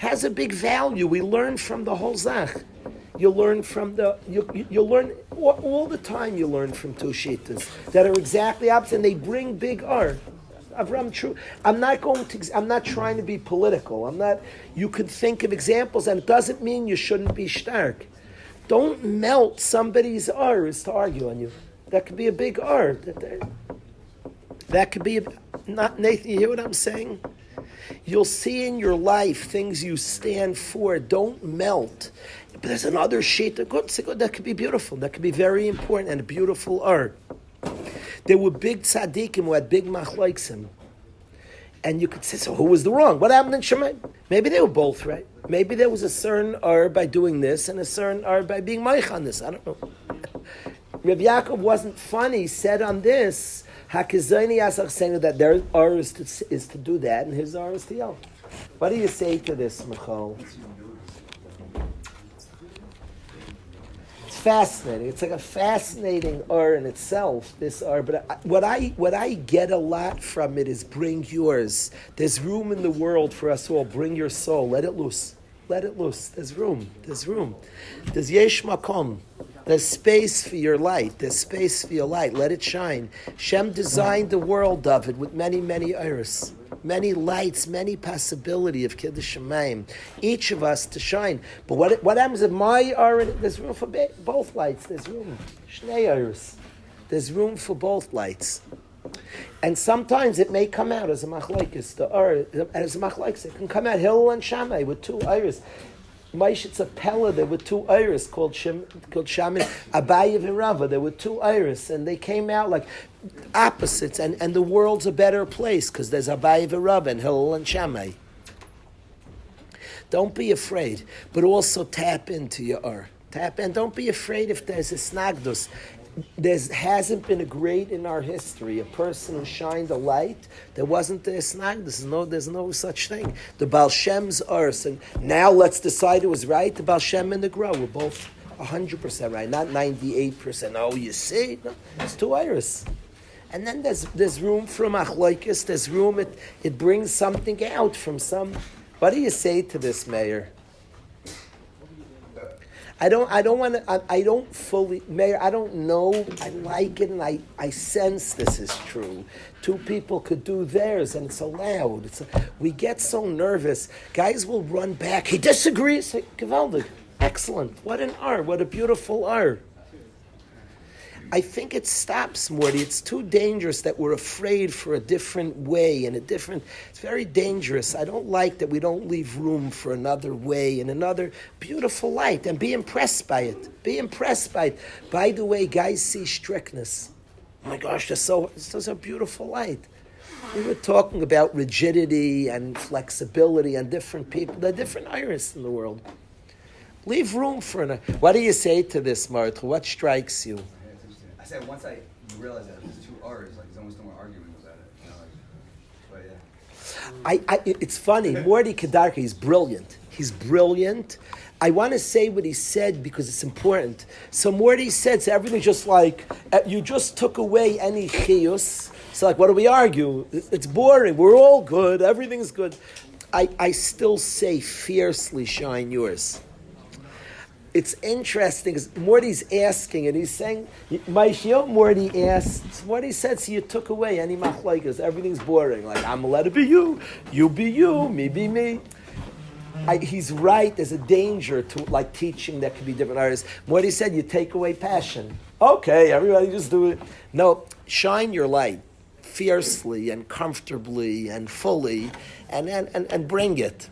We learn from the whole Zach. You learn from you learn all the time. You learn from two shittas that are exactly opposite, and they bring big art. Avram, true. I'm not trying to be political. You could think of examples, and it doesn't mean you shouldn't be stark. Don't melt somebody's ars to argue on you. That could be a big art. That could be not Nathan. You hear what I'm saying? You'll see in your life things you stand for. Don't melt. But there's another sheet that could be beautiful. That could be very important and a beautiful art. There were big tzaddikim who had big machloksim. And you could say, so who was the wrong? What happened in Shemai? Maybe they were both right. Maybe there was a certain art by doing this and a certain art by being maich on this. I don't know. Rabbi Yaakov wasn't funny, said on this, Hakizoni Asach saying that their R is to do that, and his R is to yell. What do you say to this, Michal? It's fascinating. It's like a fascinating R in itself, this R. But what I get a lot from it is bring yours. There's room in the world for us all. Bring your soul. Let it loose. Let it loose. There's room. There's room. There's yesh makom. There's space for your light. There's space for your light. Let it shine. Shem designed the world of it with many, many iris, many lights, many possibility of Kiddush Shemayim. Each of us to shine. But what happens if my iris? There's room for both lights. There's room. Shnei iris. There's room for both lights. And sometimes it may come out as a machlokes. As a machlokes, it can come out Hillel and Shammai with two iris. It's a Pella, there were two iris called Shammai, Abaye and Rava. There were two iris, and they came out like opposites, and the world's a better place because there's Abaye and Rava and Hillel and Shammai. Don't be afraid, but also tap into your R. Tap in. Don't be afraid if there's a snagdus. There hasn't been a great in our history, a person who shined a light. There wasn't the snag. There's no such thing. The Baal Shem's Urs, and now let's decide it was right. The Baal Shem and the Gra were both 100% right, not 98%. Oh, you see, no, it's two iris. And then there's room for machlokes. There's room. It brings something out from some. What do you say to this, Mayor? I don't fully, Mayor, I don't know, I like it and I sense this is true. Two people could do theirs and it's allowed. We get so nervous. Guys will run back. He disagrees. Gewaldig. Excellent. What an R. What a beautiful R. I think it stops, Morty. It's too dangerous that we're afraid for a different way and it's very dangerous. I don't like that we don't leave room for another way and another beautiful light and be impressed by it. Be impressed by it. By the way, guys see strictness. Oh my gosh, this is a beautiful light. We were talking about rigidity and flexibility and different people. There are different iris in the world. Leave room for what do you say to this, Martha? What strikes you? I said once I realized that there's two R's, like there's almost no more argument about it. But yeah. It's funny. Morty Kedarka, he's brilliant. He's brilliant. I want to say what he said because it's important. So Morty said, so everything's just like, you just took away any chiyus. So like, what do we argue? It's boring. We're all good. Everything's good. I still say fiercely shine yours. It's interesting because Morty's asking and he's saying, Morty asked, Morty said, so you took away any machlokes, everything's boring. Like, I'm allowed to be you be you, me be me. He's right, there's a danger to like teaching that could be different artists. Morty said, you take away passion. Okay, everybody just do it. No, shine your light fiercely and comfortably and fully and bring it,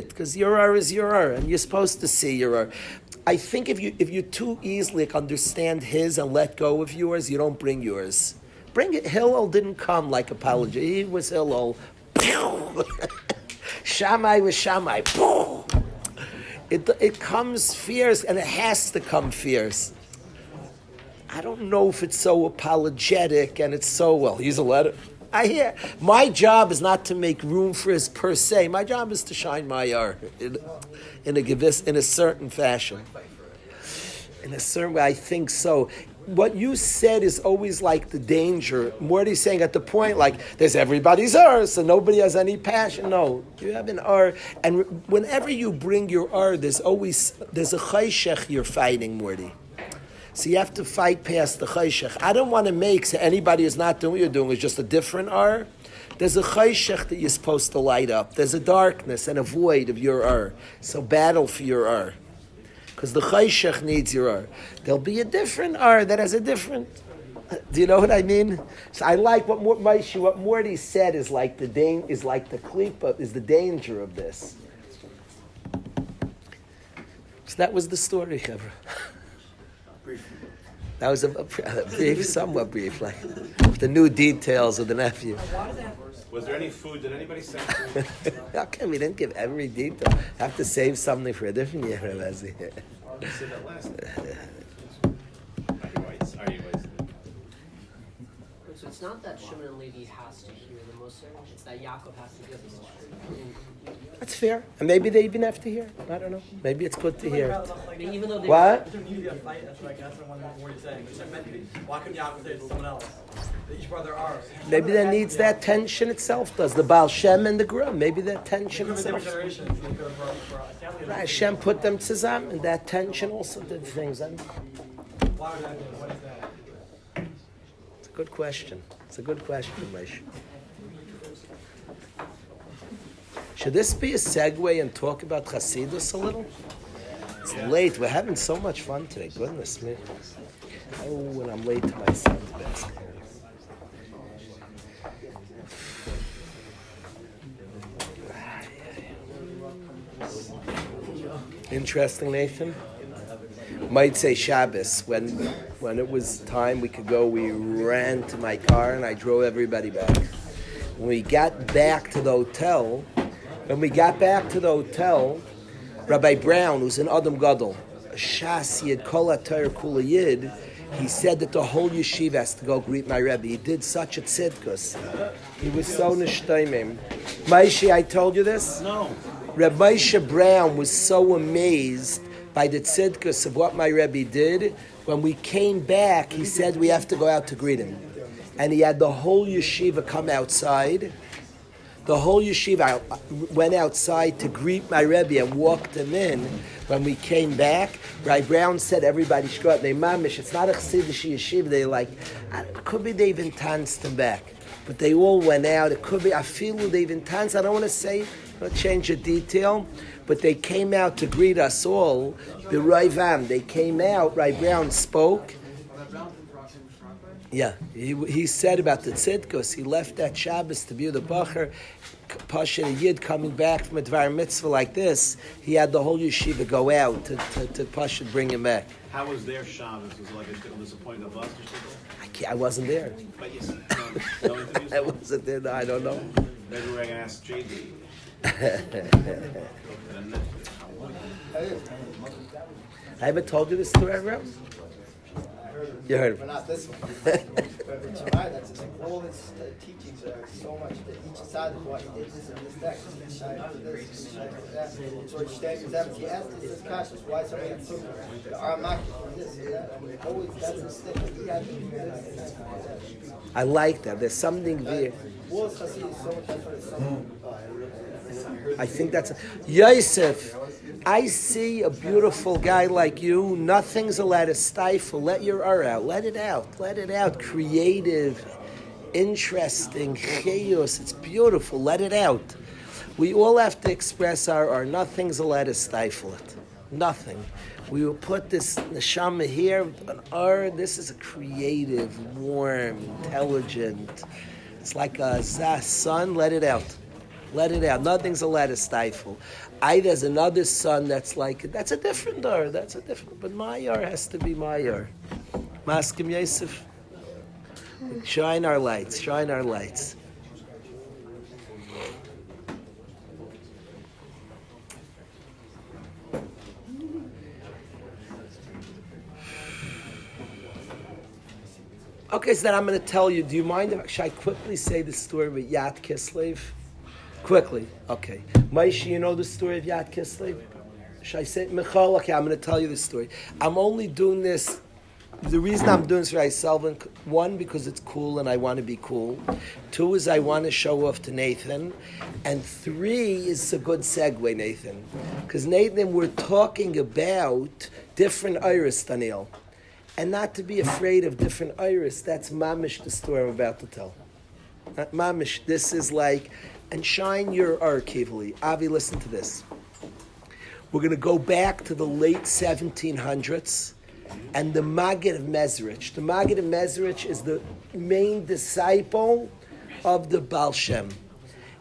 because your R is your R and you're supposed to see your R. I think if you too easily understand his and let go of yours, you don't bring yours. Bring it. Hillel didn't come like apology. He was Hillel. Shammai was Shammai. It comes fierce, and it has to come fierce. I don't know if it's so apologetic and it's so, well, he's a letter. I hear. My job is not to make room for his per se. My job is to shine my art in a certain fashion. In a certain way, I think so. What you said is always like the danger. Morty's saying at the point, like, there's everybody's R, so nobody has any passion. No, you have an R. And whenever you bring your R, there's a chayshech you're fighting, Morty. So you have to fight past the chayshech. I don't want to make so anybody who's not doing what you're doing is just a different R. There's a chayshech that you're supposed to light up. There's a darkness and a void of your R. So battle for your R. Because the chayshech needs your R. There'll be a different R that has a different... Do you know what I mean? So I like what Morty said is like the klipa, is the danger of this. So that was the story, Chevra. That was a brief, somewhat brief, like the new details of the nephew. Was there any food? Did anybody send food? Okay, we didn't give every detail. Have to save something for a different year, Rabbi. You said that last time. Are you white? So It's not that Shimon and Levi has to hear the Musar. It's that Yaakov has to give the Musar. That's fair. And maybe they even have to hear. I don't know. Maybe it's good to hear. Even though they What? Why couldn't Yaakov say to someone else? Each brother ours. Maybe that needs that tension itself does. The Baal Shem and the Grum. Maybe that tension itself. Right, Hashem put them tzazam, and that tension also did things. Why would that be? What is that? It's a good question. It's a good question, Moshe. Should this be a segue and talk about Chassidus a little? It's late. We're having so much fun today. Goodness me. Oh, and I'm late to my son's basketball. Interesting, Nathan. Might say Shabbos. When it was time we could go, we ran to my car and I drove everybody back. When we got back to the hotel, Rabbi Brown, who's an Adam Gadol, a Shas Yid, Kol HaTorah Kula Yid, he said that the whole yeshiva has to go greet my Rebbe. He did such a tzidkus. He was so nishtaimim. Maishi, I told you this? No. Rabbi Moshe Brown was so amazed by the tzidkus of what my Rebbe did. When we came back, he said we have to go out to greet him. And he had the whole yeshiva come outside. The whole yeshiva went outside to greet my Rebbe and walked him in. When we came back, Rabbi Brown said everybody should go out. They mamish, it's not a chassidish yeshiva. They like, it could be they even tanced him back. But they all went out. It could be, I feel they even tanced. I don't want to say, I'll change the detail. But they came out to greet us all. The Raivam, they came out. Rabbi Brown spoke. Yeah, he said about the tzidkus. He left that Shabbos to be the Bacher. Pasha Yid coming back from a Dvar Mitzvah like this, he had the whole yeshiva go out to Pasha bring him back. How was their Shabbos? Was it like a disappointing of us? I wasn't there. But you said, no interviews? I wasn't there. No, I don't know. Maybe we're going to ask JD. I haven't told you this story, everyone? You heard But it. not this one. But with Shemai, that's just like all his teachings are so much that each side of why he did this and this that. Shai did this, Shai did that. So each day is empty. He asked this cautious. Why somebody had so the Aramaki from this and that. And always that's his thing. He had to do this. I like that. There's something there. All his Hasid is so much. That's what it's so. I think that's Yosef. I see a beautiful guy like you. Nothing's allowed to stifle. Let your out. Let it out. Let it out. Creative, interesting, chaos. It's beautiful. Let it out. We all have to express our. Nothing's allowed to stifle it. Nothing. We will put this neshama here. An This is a creative, warm, intelligent. It's like a sun. Let it out. Let it out. Nothing's allowed to stifle. There's another son that's like, that's a different dar. But my yar has to be my yar. Maskim Yosef. Shine our lights. Shine our lights. Okay, so then I'm going to tell you, do you mind if should I quickly say the story with Yad Kislev? Quickly, okay. Maishi, you know the story of Yad Kislev? Should I say Michal? Okay, I'm going to tell you the story. I'm only doing this, the reason I'm doing this for myself, one, because it's cool and I want to be cool. Two is I want to show off to Nathan. And three is a good segue, Nathan. Because Nathan, we're talking about different iris, Daniel. And not to be afraid of different iris. That's mamish, the story I'm about to tell. Not mamish, this is like, and shine your archivally. Avi, listen to this. We're going to go back to the late 1700s and the Maggid of Mezrich. The Maggid of Mezrich is the main disciple of the Baal Shem.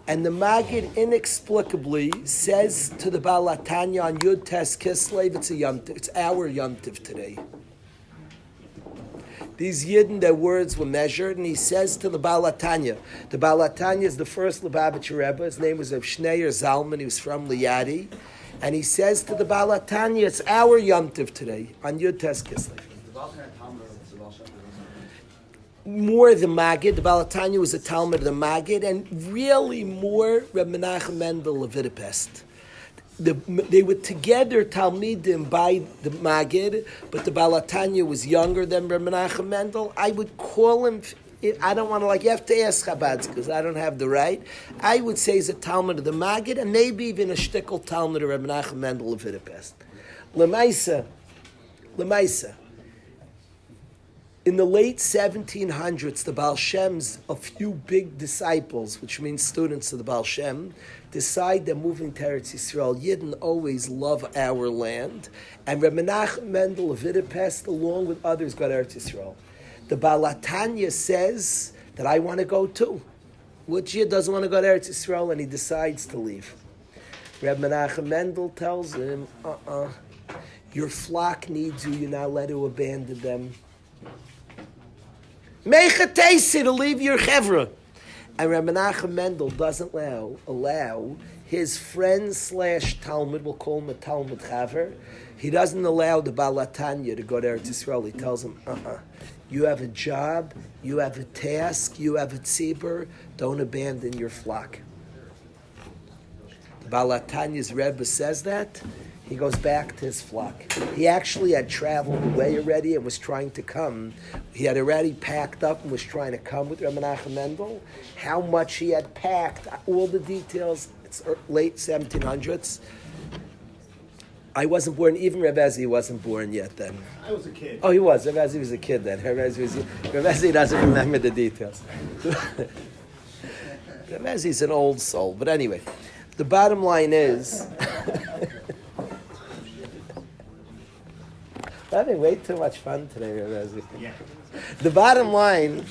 And the Maggid inexplicably says to the Baal Atanya on Yud Tes Kislev, it's our Yom Tiv today. These Yidden, their words were measured, and he says to the Baal Atanya. The Baal Atanya is the first Lubavitcher Rebbe. His name was Schneier Zalman. He was from Liadi. And he says to the Baal Atanya, it's our Yom Tiv today, on Yud Tes Kislev. more the Maggid. The Baal HaTanya was a Talmud of the Maggid, and really more Reb Menachem Mendel of Vidapest. They were together Talmidim by the Maggid, but the Baal HaTanya was younger than Reb Menachem Mendel. I would call him, I don't want to you have to ask Chabads because I don't have the right. I would say he's a Talmud of the Maggid, and maybe even a shtickle Talmud of Reb Menachem Mendel of Vidapest. Lemaisa. In the late 1700s, the Baal Shem's, a few big disciples, which means students of the Baal Shem, decide they're moving to Eretz Yisrael. Yidden always love our land. And Reb Menachem Mendel of Vidapest, along with others, go to Eretz Yisrael. The Baal HaTanya says that I want to go too. Which Yid doesn't want to go to Eretz Yisrael, and he decides to leave. Reb Menachem Mendel tells him, your flock needs you, you're not allowed to abandon them. Mechatesi to leave your chevra. And Rabbi Menachem Mendel doesn't allow his friend / Talmud, we'll call him a Talmud Chaver, he doesn't allow the Baal HaTanya to go to Eretz Yisrael. He tells him, you have a job, you have a task, you have a tzibur, don't abandon your flock. The Baal HaTanya's Rebbe says that. He goes back to his flock. He actually had traveled away already and was trying to come. He had already packed up and was trying to come with Rabbi Menachem Mendel. How much he had packed, all the details, it's late 1700s. I wasn't born, even Reb Ezi wasn't born yet then. I was a kid. Oh, he was. Reb Ezi was a kid then. Reb Ezi doesn't remember the details. Reb Ezi's an old soul. But anyway, the bottom line is... We're having way too much fun today, Reb. Yeah. The bottom line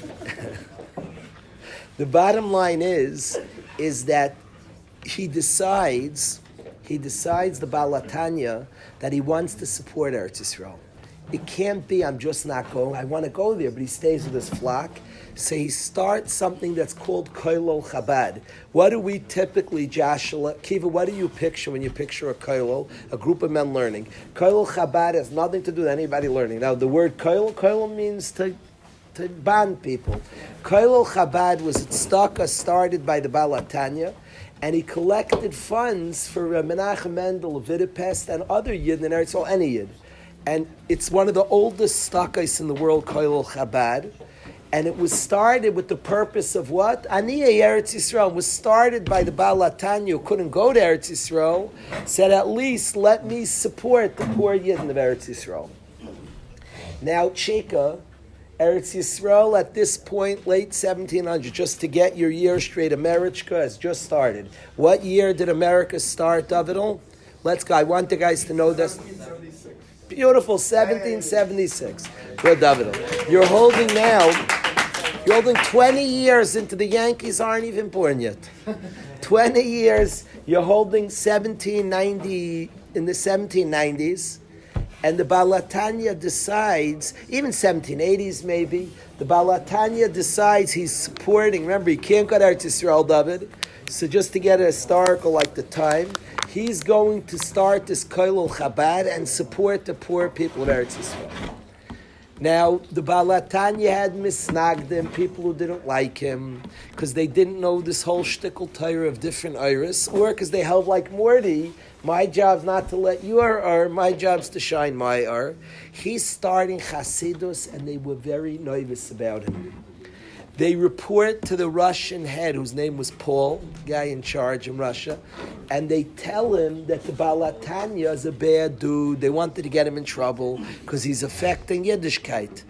is that he decides the Baal HaTanya that he wants to support Eretz Yisrael. It can't be, I'm just not going, I want to go there, but he stays with his flock. So he starts something that's called Koilol Chabad. What do we typically, Joshua, Kiva, what do you picture when you picture a Koilol, a group of men learning? Koilol Chabad has nothing to do with anybody learning. Now, the word Koilol means to bond people. Koilol Chabad was a tzedakah started by the Baal HaTanya, and he collected funds for Menachem Mendel of Vidapest and other Yid in Eretz Yisrael, any Yid. And it's one of the oldest tzedakahs in the world, Koilol Chabad. And it was started with the purpose of what? Aniyah Eretz Yisrael was started by the Baal HaTanya who couldn't go to Eretz Yisrael, said at least let me support the poor Yidden of Eretz Yisrael. Now, Cheka, Eretz Yisrael at this point, late 1700, just to get your year straight, America has just started. What year did America start, Davidel? Let's go. I want the guys to know this. 1776. Beautiful, 1776. Good, Davidel. You're holding 20 years into the Yankees aren't even born yet. 20 years, you're holding 1790, in the 1790s, and the Baal HaTanya decides, even 1780s maybe, the Baal HaTanya decides he's supporting, remember he can't go to Eretz Yisrael, David, so just to get a historical like the time, he's going to start this Koilol Chabad and support the poor people of Eretz Yisrael. Now, the Baal HaTanya had misnagdim, people who didn't like him, because they didn't know this whole shtickle Torah of different iris, or because they held like Morty, my job's not to let your my job's to shine my ar. He's starting Chasidus, and they were very nervous about him. They report to the Russian head, whose name was Paul, the guy in charge in Russia, and they tell him that the Baal HaTanya is a bad dude. They wanted to get him in trouble because he's affecting Yiddishkeit.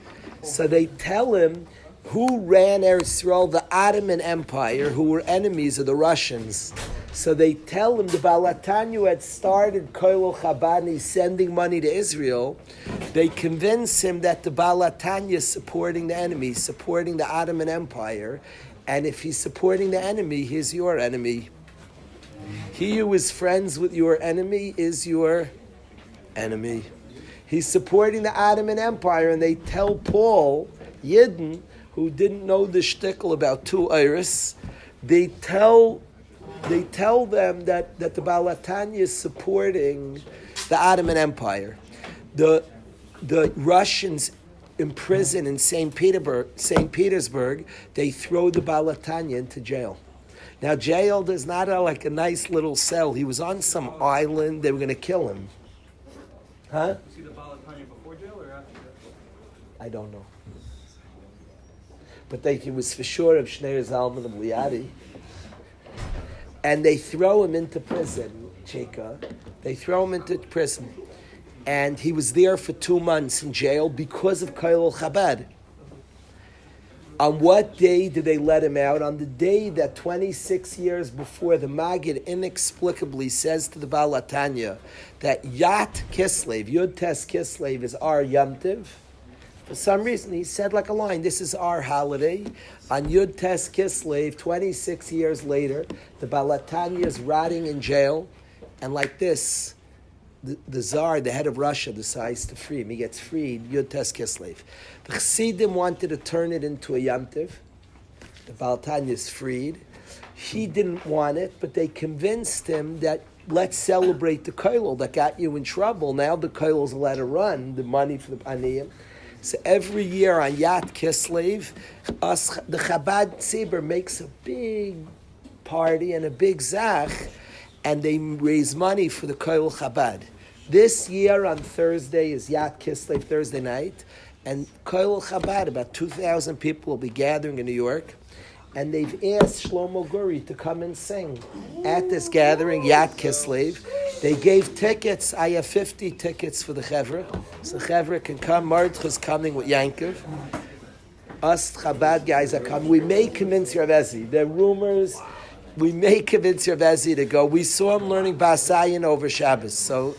So they tell him who ran Eretz Yisrael, the Ottoman Empire, who were enemies of the Russians. So they tell him the Baal HaTanya had started Koilol Chabad, he's sending money to Israel. They convince him that the Baal HaTanya is supporting the enemy, supporting the Ottoman Empire, and if he's supporting the enemy, he's your enemy. He who is friends with your enemy is your enemy. He's supporting the Ottoman Empire, and they tell Paul, Yidden, who didn't know the shtickle about two iris, they tell them that the Baal HaTanya is supporting the Ottoman Empire. The Russians in prison in St. Petersburg, they throw the Balatanya into jail. Now, jail is not like a nice little cell. He was on some island. They were going to kill him. Huh? Was he the Balatanya before jail or after jail? I don't know. But he was for sure of Shneur Zalman of Liadi. And they throw him into prison, Chika. They throw him into prison. And he was there for 2 months in jail because of Kailul Chabad. On what day did they let him out? On the day that 26 years before the Maggid inexplicably says to the Balatanya that Yat Kislev, Yud Tes Kislev is our Yom Tiv. For some reason, he said like a line, this is our holiday. On Yud Tes Kislev, 26 years later, the Balatanya is rotting in jail. And like this, the Tsar, the head of Russia, decides to free him. He gets freed, Yud Tes Kislev. The Chassidim wanted to turn it into a Yom Tiv. The Balatanya is freed. He didn't want it, but they convinced him that let's celebrate the kollel that got you in trouble. Now the kollel's allowed to run, the money for the Aniyim. So every year on Yat Kislev, the Chabad Tzibur makes a big party and a big zach, and they raise money for the kollel Chabad. This year on Thursday is Yat Kislev, Thursday night, and kollel Chabad, about 2,000 people will be gathering in New York, and they've asked Shlomo Guri to come and sing at this gathering, Yat Kislev. They gave tickets. I have 50 tickets for the Chevra. So the Chevra can come. Mordechai's coming with Yankov. Us Chabad guys are coming. We may convince Rav Ezi. There are rumors. We may convince Rav Ezi to go. We saw him learning Basayin over Shabbos. So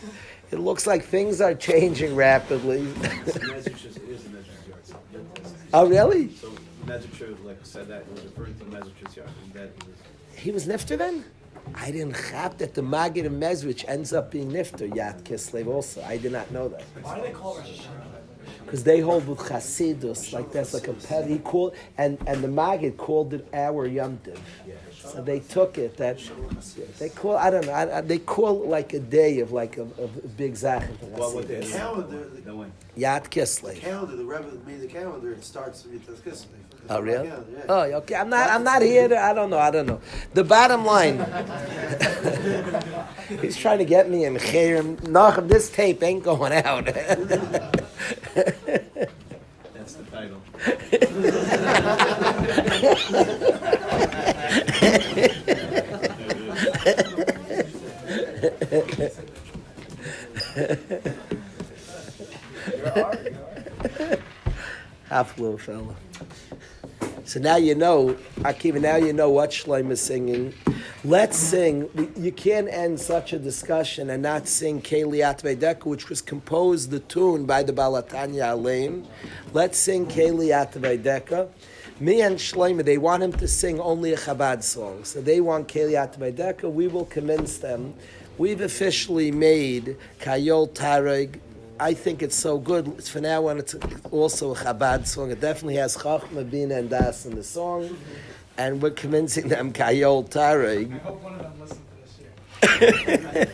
it looks like things are changing rapidly. Oh, really? So Mezritcher said that it was referring to Mezritcher's yard. He was nifter then? I didn't chap that the Maggid of Mezrich ends up being nifter, Yat Kislev also. I did not know that. Why do they call it Rosh Hashanah? Because they hold with Chasidus, like that's like a pet. He called, and the Maggid called it our Yom Tov. So they took it that they call. I don't know. They call it like a day of like a big zach. Well, what day? The calendar, Yat Kislev. the calendar, the Rebbe made the calendar. It starts with Yud Tes Kislev. Oh really? Yeah. Oh okay. I'm not here to. I don't know. The bottom line. He's trying to get me in Chayrim. Nachum, this tape ain't going out. That's the title. Half little fella. So now you know, Akiva, now you know what Shlomo is singing. Let's sing. You can't end such a discussion and not sing Keliat Veideka, which was composed, the tune, by the Balatanya Aleim. Let's sing Keliat Veideka. Me and Shlomo, they want him to sing only a Chabad song. So they want Keliat Veideka. We will convince them. We've officially made Kayol Tareg. I think it's so good. It's for now on, it's also a Chabad song. It definitely has Chachma, Bina, and Das in the song. And we're convincing them Kayol Tareg. I hope one of them listens to this year.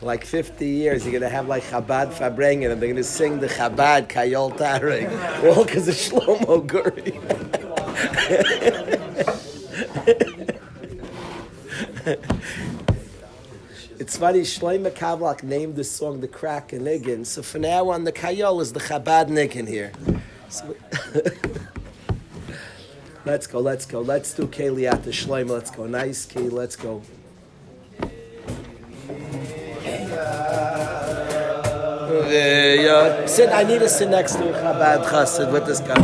Like 50 years, you're going to have like Chabad Fabrengen, and they're going to sing the Chabad Kayol Tareg. All because of Shlomo Guri. It's funny, Shlomo Kavlak named this song the Crack and Niggin. So for now on, the Kayol is the Chabad Niggin here. So, let's go. Let's do Keliat to Shlomo. Let's go. Nice key. Let's go. Sit. I need to sit next to a Chabad Chassid with this guy.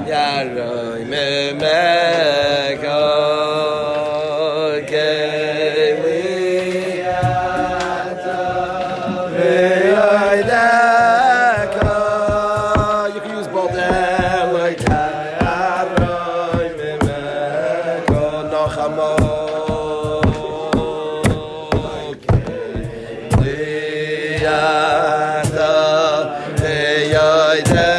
Yaroi memeko keliata ve'oideko. You can use both there like that. Yaroi memeko nochamo keliata ve'oideko.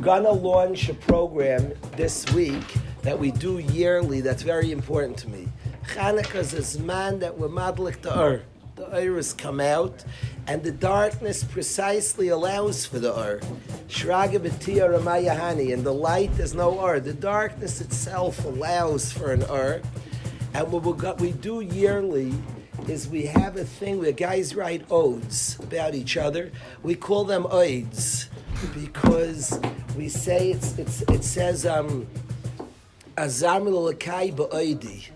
gonna launch a program this week that we do yearly. That's very important to me. Chanukah is a zman that we're madlik the Ur. The Urs come out, and the darkness precisely allows for the Ur. Shraga b'tia ramayahani, and the light, there's no Ur. The darkness itself allows for an Ur. And what we do yearly is we have a thing where guys write odes about each other. We call them odes because we say it says azam l'lakai ba'odi.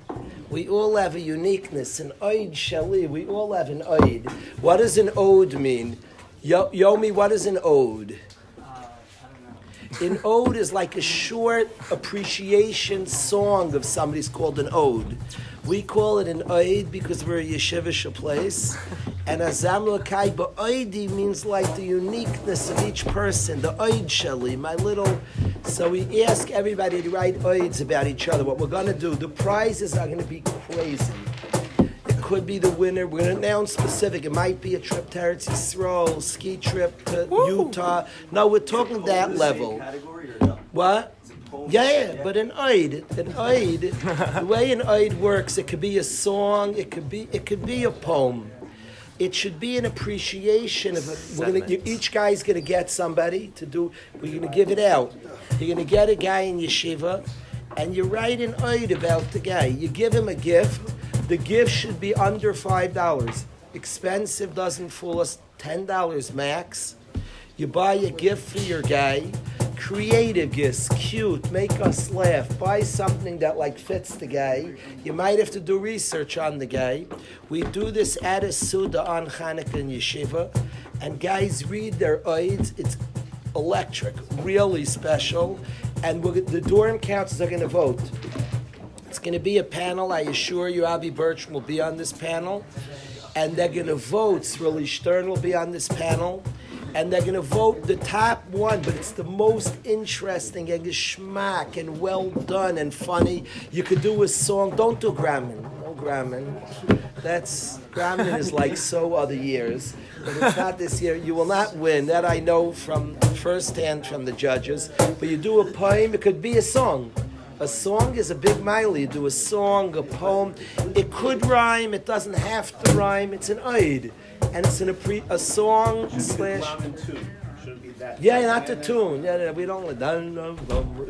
We all have a uniqueness, an ode shali. We all have an ode. What does an ode mean? Yomi, what is an ode? An ode is like a short appreciation song of somebody's called an ode. We call it an ode because we're a yeshivish place. And azam l'kai ba'odi means like the uniqueness of each person, the ode shali, my little. So we ask everybody to write odes about each other. What we're going to do, the prizes are going to be crazy. It could be the winner. We're going to announce specific. It might be a trip to Eretz Yisrael, ski trip to Utah. No, we're talking that level. What? Yeah, but an ode, the way an ode works, it could be a song, it could be a poem. It should be an appreciation of each guy's going to get somebody to do. We're going to give it out. You're going to get a guy in yeshiva, and you write an ode about the guy. You give him a gift. The gift should be under $5. Expensive doesn't fool us. $10 max. You buy a gift for your guy. Creative gifts, cute, make us laugh. Buy something that fits the guy. You might have to do research on the guy. We do this at a Suda on Chanukah in Yeshiva, and guys read their odes. It's electric, really special, and the dorm councils are going to vote. It's going to be a panel. I assure you, Avi Bertram will be on this panel, and they're going to vote. Srili Stern will be on this panel. And they're going to vote the top one, but it's the most interesting and geschmack and well done and funny. You could do a song. Don't do Grammin. No Grammin. Grammin is like so other years, but it's not this year. You will not win. That I know from firsthand from the judges. But you do a poem. It could be a song. A song is a big mile. You do a song, a poem. It could rhyme. It doesn't have to rhyme. It's an ode. And it's a song slash. Yeah, not the tune. Yeah, we don't.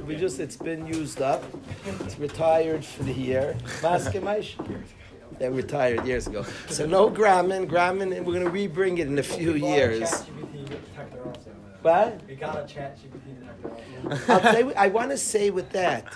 We just. It's been used up. It's retired for the year. They retired years ago. So no Grammin, and we're going to rebring it in a few years. What? We got a chat GPT detector. I'll tell you, I want to say with that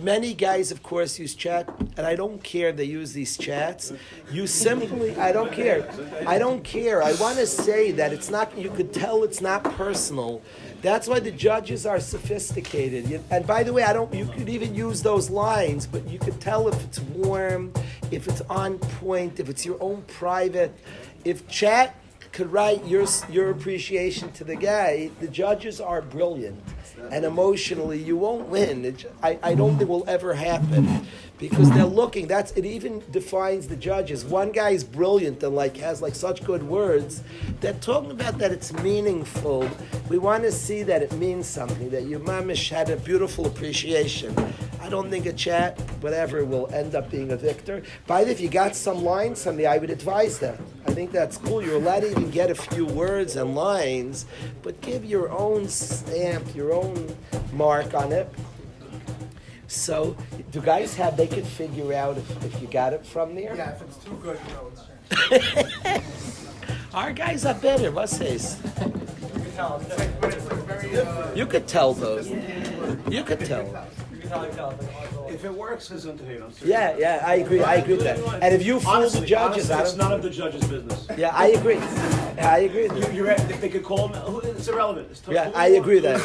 many guys, of course, use chat, and I don't care they use these chats. I don't care. I want to say that it's not, you could tell it's not personal. That's why the judges are sophisticated. And by the way, you could even use those lines, but you could tell if it's warm, if it's on point, if it's your own private. If chat could write your appreciation to the guy, the judges are brilliant. And emotionally, you won't win. I don't think it will ever happen because they're looking. It even defines the judges. One guy is brilliant and has such good words. They're talking about that it's meaningful. We want to see that it means something. That your mamish had a beautiful appreciation. I don't think a chat, whatever, will end up being a victor. By the way, if you got some lines from me, I would advise that. I think that's cool. You're allowed to even get a few words and lines, but give your own stamp, your own mark on it. So, do guys they could figure out if you got it from there? Yeah, if it's too good, it's not. Our guys are better, what's this? You could tell those. You could tell. If it works, it's entertaining. Yeah, I agree with that. And if you fool the judges, it's none of the judges' business. Yeah, I agree. If they could call them, it's irrelevant. I agree with that.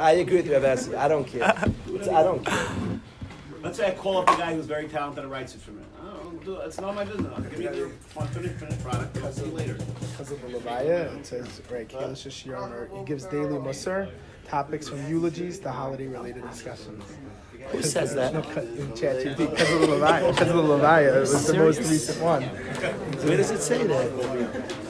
I agree with you, Rabbi. I don't care. I don't care. Let's say I call up the guy who's very talented and writes it for me. It's not my business. Give me the finished product. I'll see you later. Because of the Levaya, it says, right, Kalish Yomer, he gives daily Musar topics from eulogies to holiday-related discussions. Who says that? In ChatGPT, because of the Levaya. It was the most recent one. Where does it say that?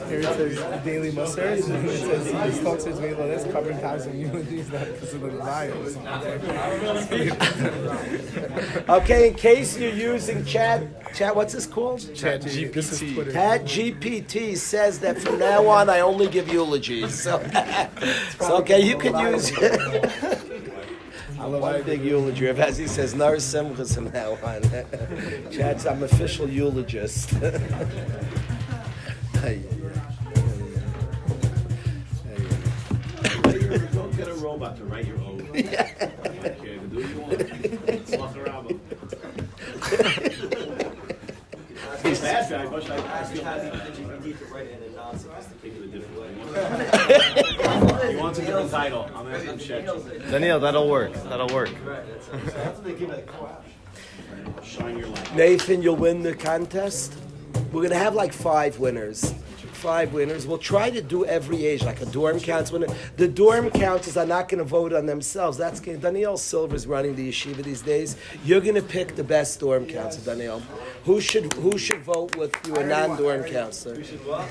Here it says the Daily Musar, and then it says these talks are made like this, covering times and eulogies, not because of the Levaya or something. Okay, in case you're using chat, what's this called? ChatGPT. ChatGPT says that from now on I only give eulogies. So, okay, you can use one big eulogy. As he says, Nar Simchas from now on. Chat's, I'm official eulogist. Don't get a robot to write your own. Okay, do what you want. Slach Rabba. It's bad, guy, but I still have the GPT to write it in a non-sophisticated, different way. He wants a different title. I'm asking Chet. Daniel, that'll work. Shine your light. Nathan, you'll win the contest. We're going to have like 5 winners. 5 winners. We'll try to do every age, like a dorm council winner. The dorm councils are not going to vote on themselves. That's Daniel Silver's running the yeshiva these days. You're going to pick the best dorm council, Daniel. Who should vote with you? A non-dorm counselor.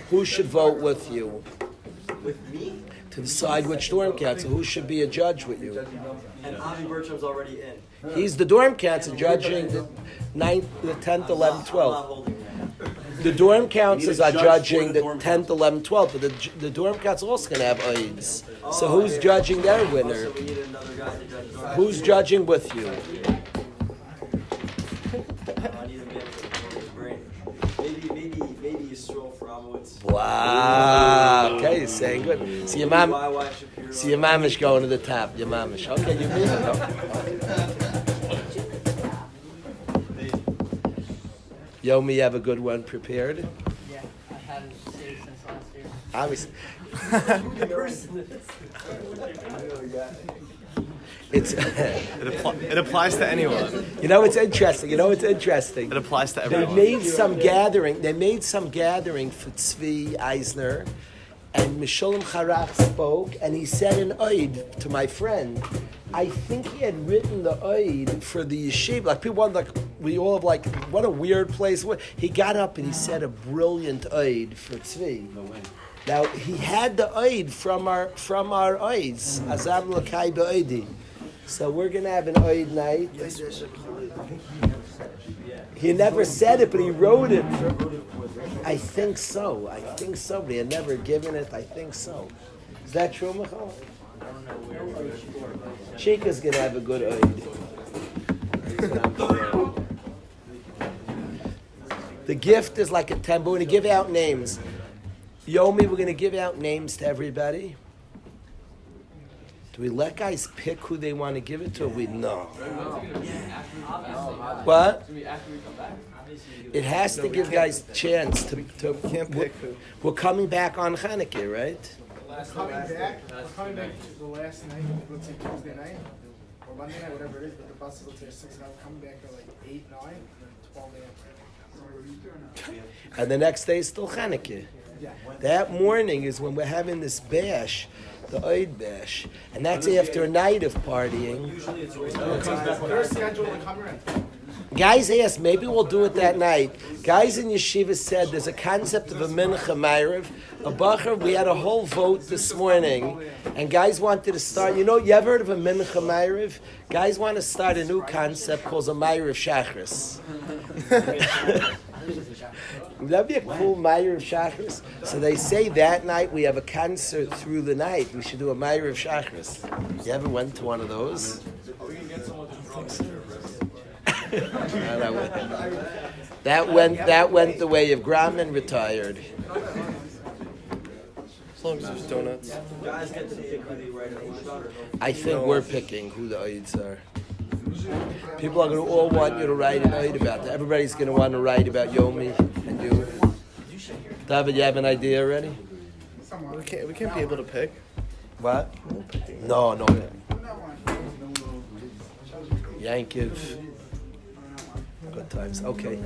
Who should vote with you? With me? To decide which dorm council. Who should be a judge with you? And Avi Bertram's already in. He's the dorm council judging the 9th, the 10th, 11th, 12th. The dorm councils are judging the 10th, 11th, 12th, but the dorm council also going to have aides. So who's judging their winner? So we need another guy to judge the Who's judging with you? I need a man for his brain. Maybe you stroll for Amowitz. Wow. Okay, you're saying good. So your mom is going to the top. Your mom is. Okay, you mean it. Yomi, you have a good one prepared? Yeah, I haven't saved since last year. Obviously. It applies to anyone. You know, it's interesting. It applies to everyone. They made some gathering for Tzvi Eisner, and Mishulam Charach spoke, and he said an oid to my friend. I think he had written the oid for the yeshiva. Like people wonder, we all have like, what a weird place. He got up and he said a brilliant oid for Tzvi. No way. Now he had the oid from our oids. Azam l'kai be'oidi. So we're gonna have an oid night. He never said it, but he wrote it. I think so. But he had never given it. I think so. Is that true, Michal? Chica's gonna have a good oid. The gift is like a 10. We're gonna give out names. Yomi, we're gonna give out names to everybody. Do we let guys pick who they want to give it to? Or we no. What? It has to give guys a chance to Can't pick who. We're coming back on Hanukkah, right? We're coming back the last night, let's say Tuesday night, or Monday night, whatever it is, but the buses will take 6 hours, coming back at like 8, 9, and then 12 a.m. And the next day is still Hanukkah. Yeah. That morning is when we're having this bash, the Eid bash, and that's after a night of partying. Usually it's always They're scheduled to come around. Guys asked, maybe we'll do it that night. Guys in yeshiva said there's a concept of a mincha ma'ariv. A bacher, we had a whole vote this morning, and guys wanted to start, you ever heard of a mincha ma'ariv? Guys want to start a new concept called a ma'ariv shachris. That'd be a cool ma'ariv shachris. So they say that night we have a concert through the night. We should do a ma'ariv shachris. You ever went to one of those? That went the way of Grauman retired. As long as there's donuts. guys get to pick who they write about. I think we're picking who the Eids are. People are going to all want you to write an Eid about that. Everybody's going to want to write about Yomi and you. David, you have an idea already? We can't be able to pick. What? No. Yankiv. Good times. Okay.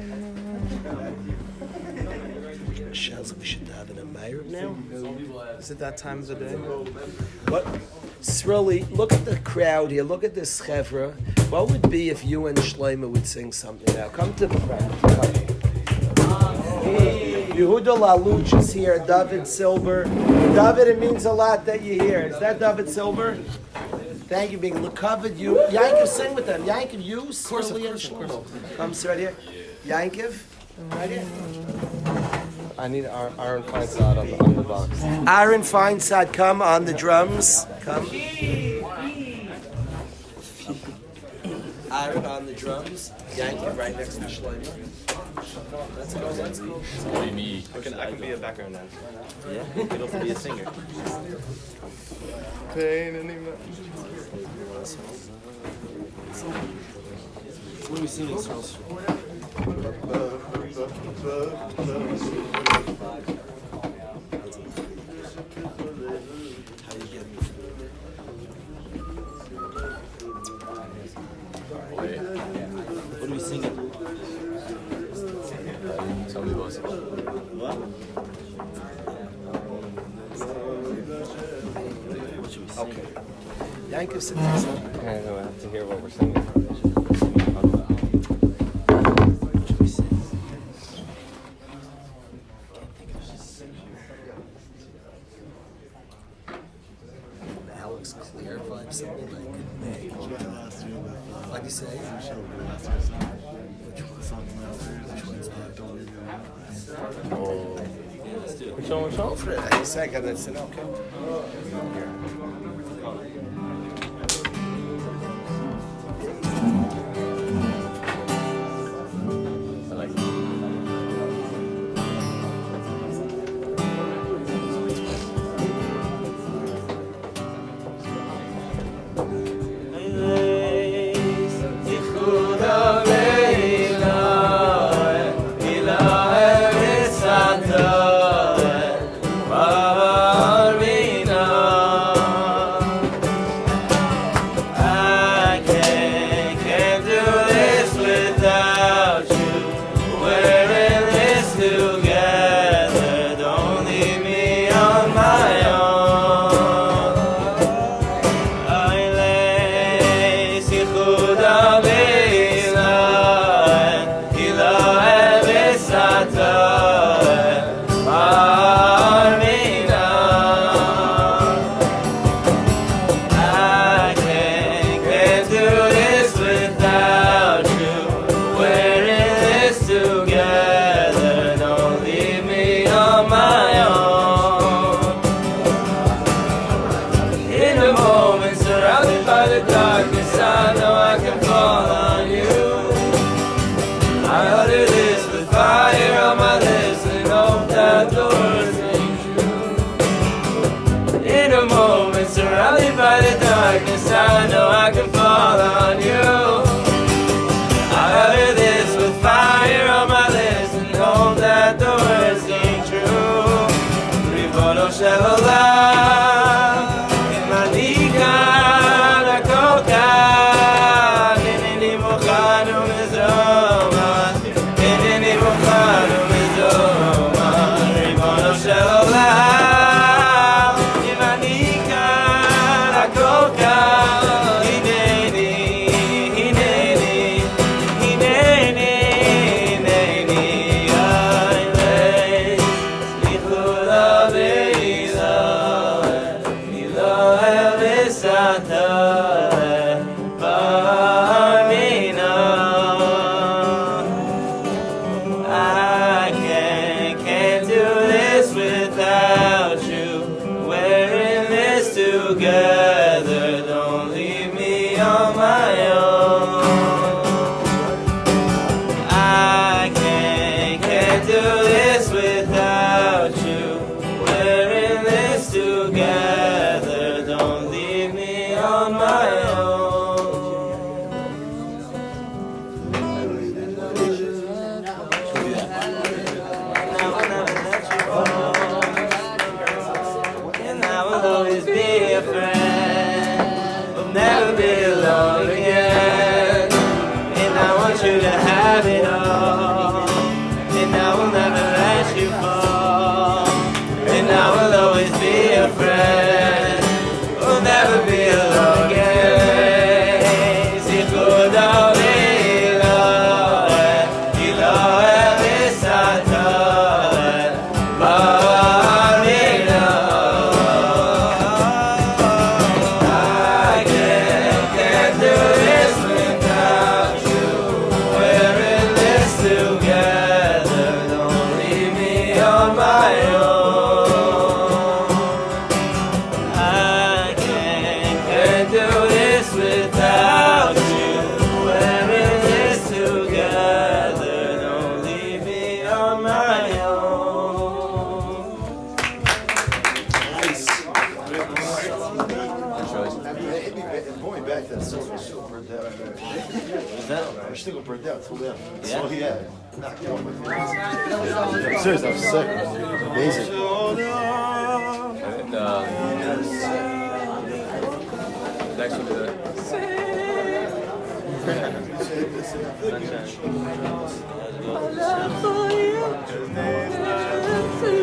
Michelle, we should have an Amir now? Is it that time of the day? What? It's really, look at the crowd here. Look at this chevra. What would be if you and Shlomo would sing something now? Come to the front. Come. Yehuda Laluch is here. David Silver. David, it means a lot that you're here. Is that David Silver? Thank you, being covered. You, Yankiv, sing with them. Yankiv, you, Swirly, and Shlomo. Come, sit right here. Yankiv, right here. I need Aaron Feinsod on the box. Aaron Feinsod, come on the drums. Come. Aaron on the drums. Yankiv right next to Shlomo. Let's go, let's go. I can be a background dancer. Yeah, you could also be a singer. Pain anymore. What are we singing, Charles? What are we singing? Tell me boss. What? What should we sing? Okay. Yankiv, sit down. I have to hear what we're singing. What should we sing? Alex Clear vibe, something like what'd you say? Which one's that? Which one? Go for it. A second, that's it. Okay. Never be on my own. I can't do this without you. We're in this together. Don't leave me on my own. Going back to that song, we're still burnt out. We're still burnt out till now. That's all he had. Knocked out my face. I'm serious, I'm sick. It was amazing. Next one to that. My love for you, my love for you.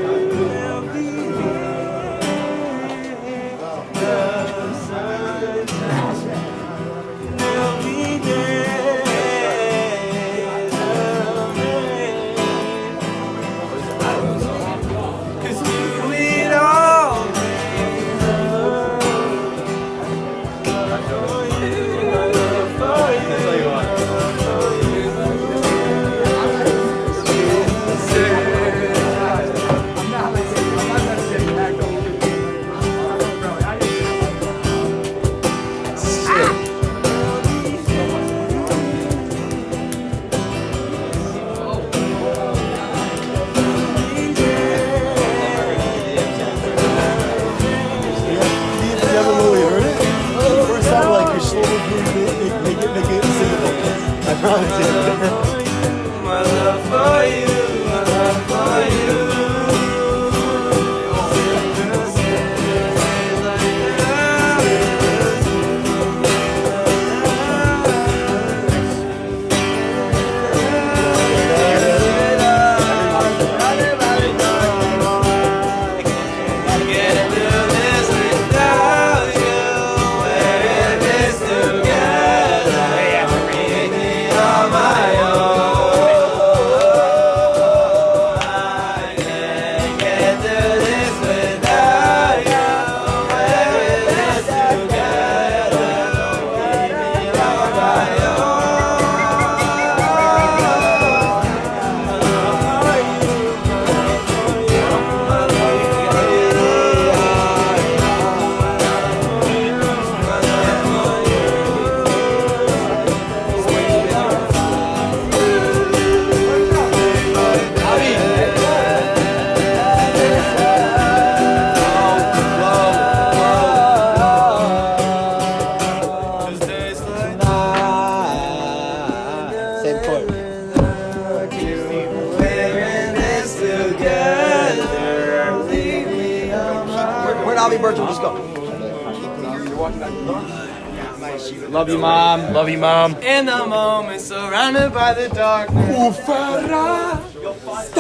Love you, Mom. Love you, Mom. In the moment, surrounded by the darkness. You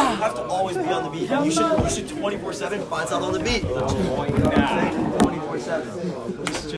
have to always be on the beat. You should 24/7 find out on the beat. 24/7.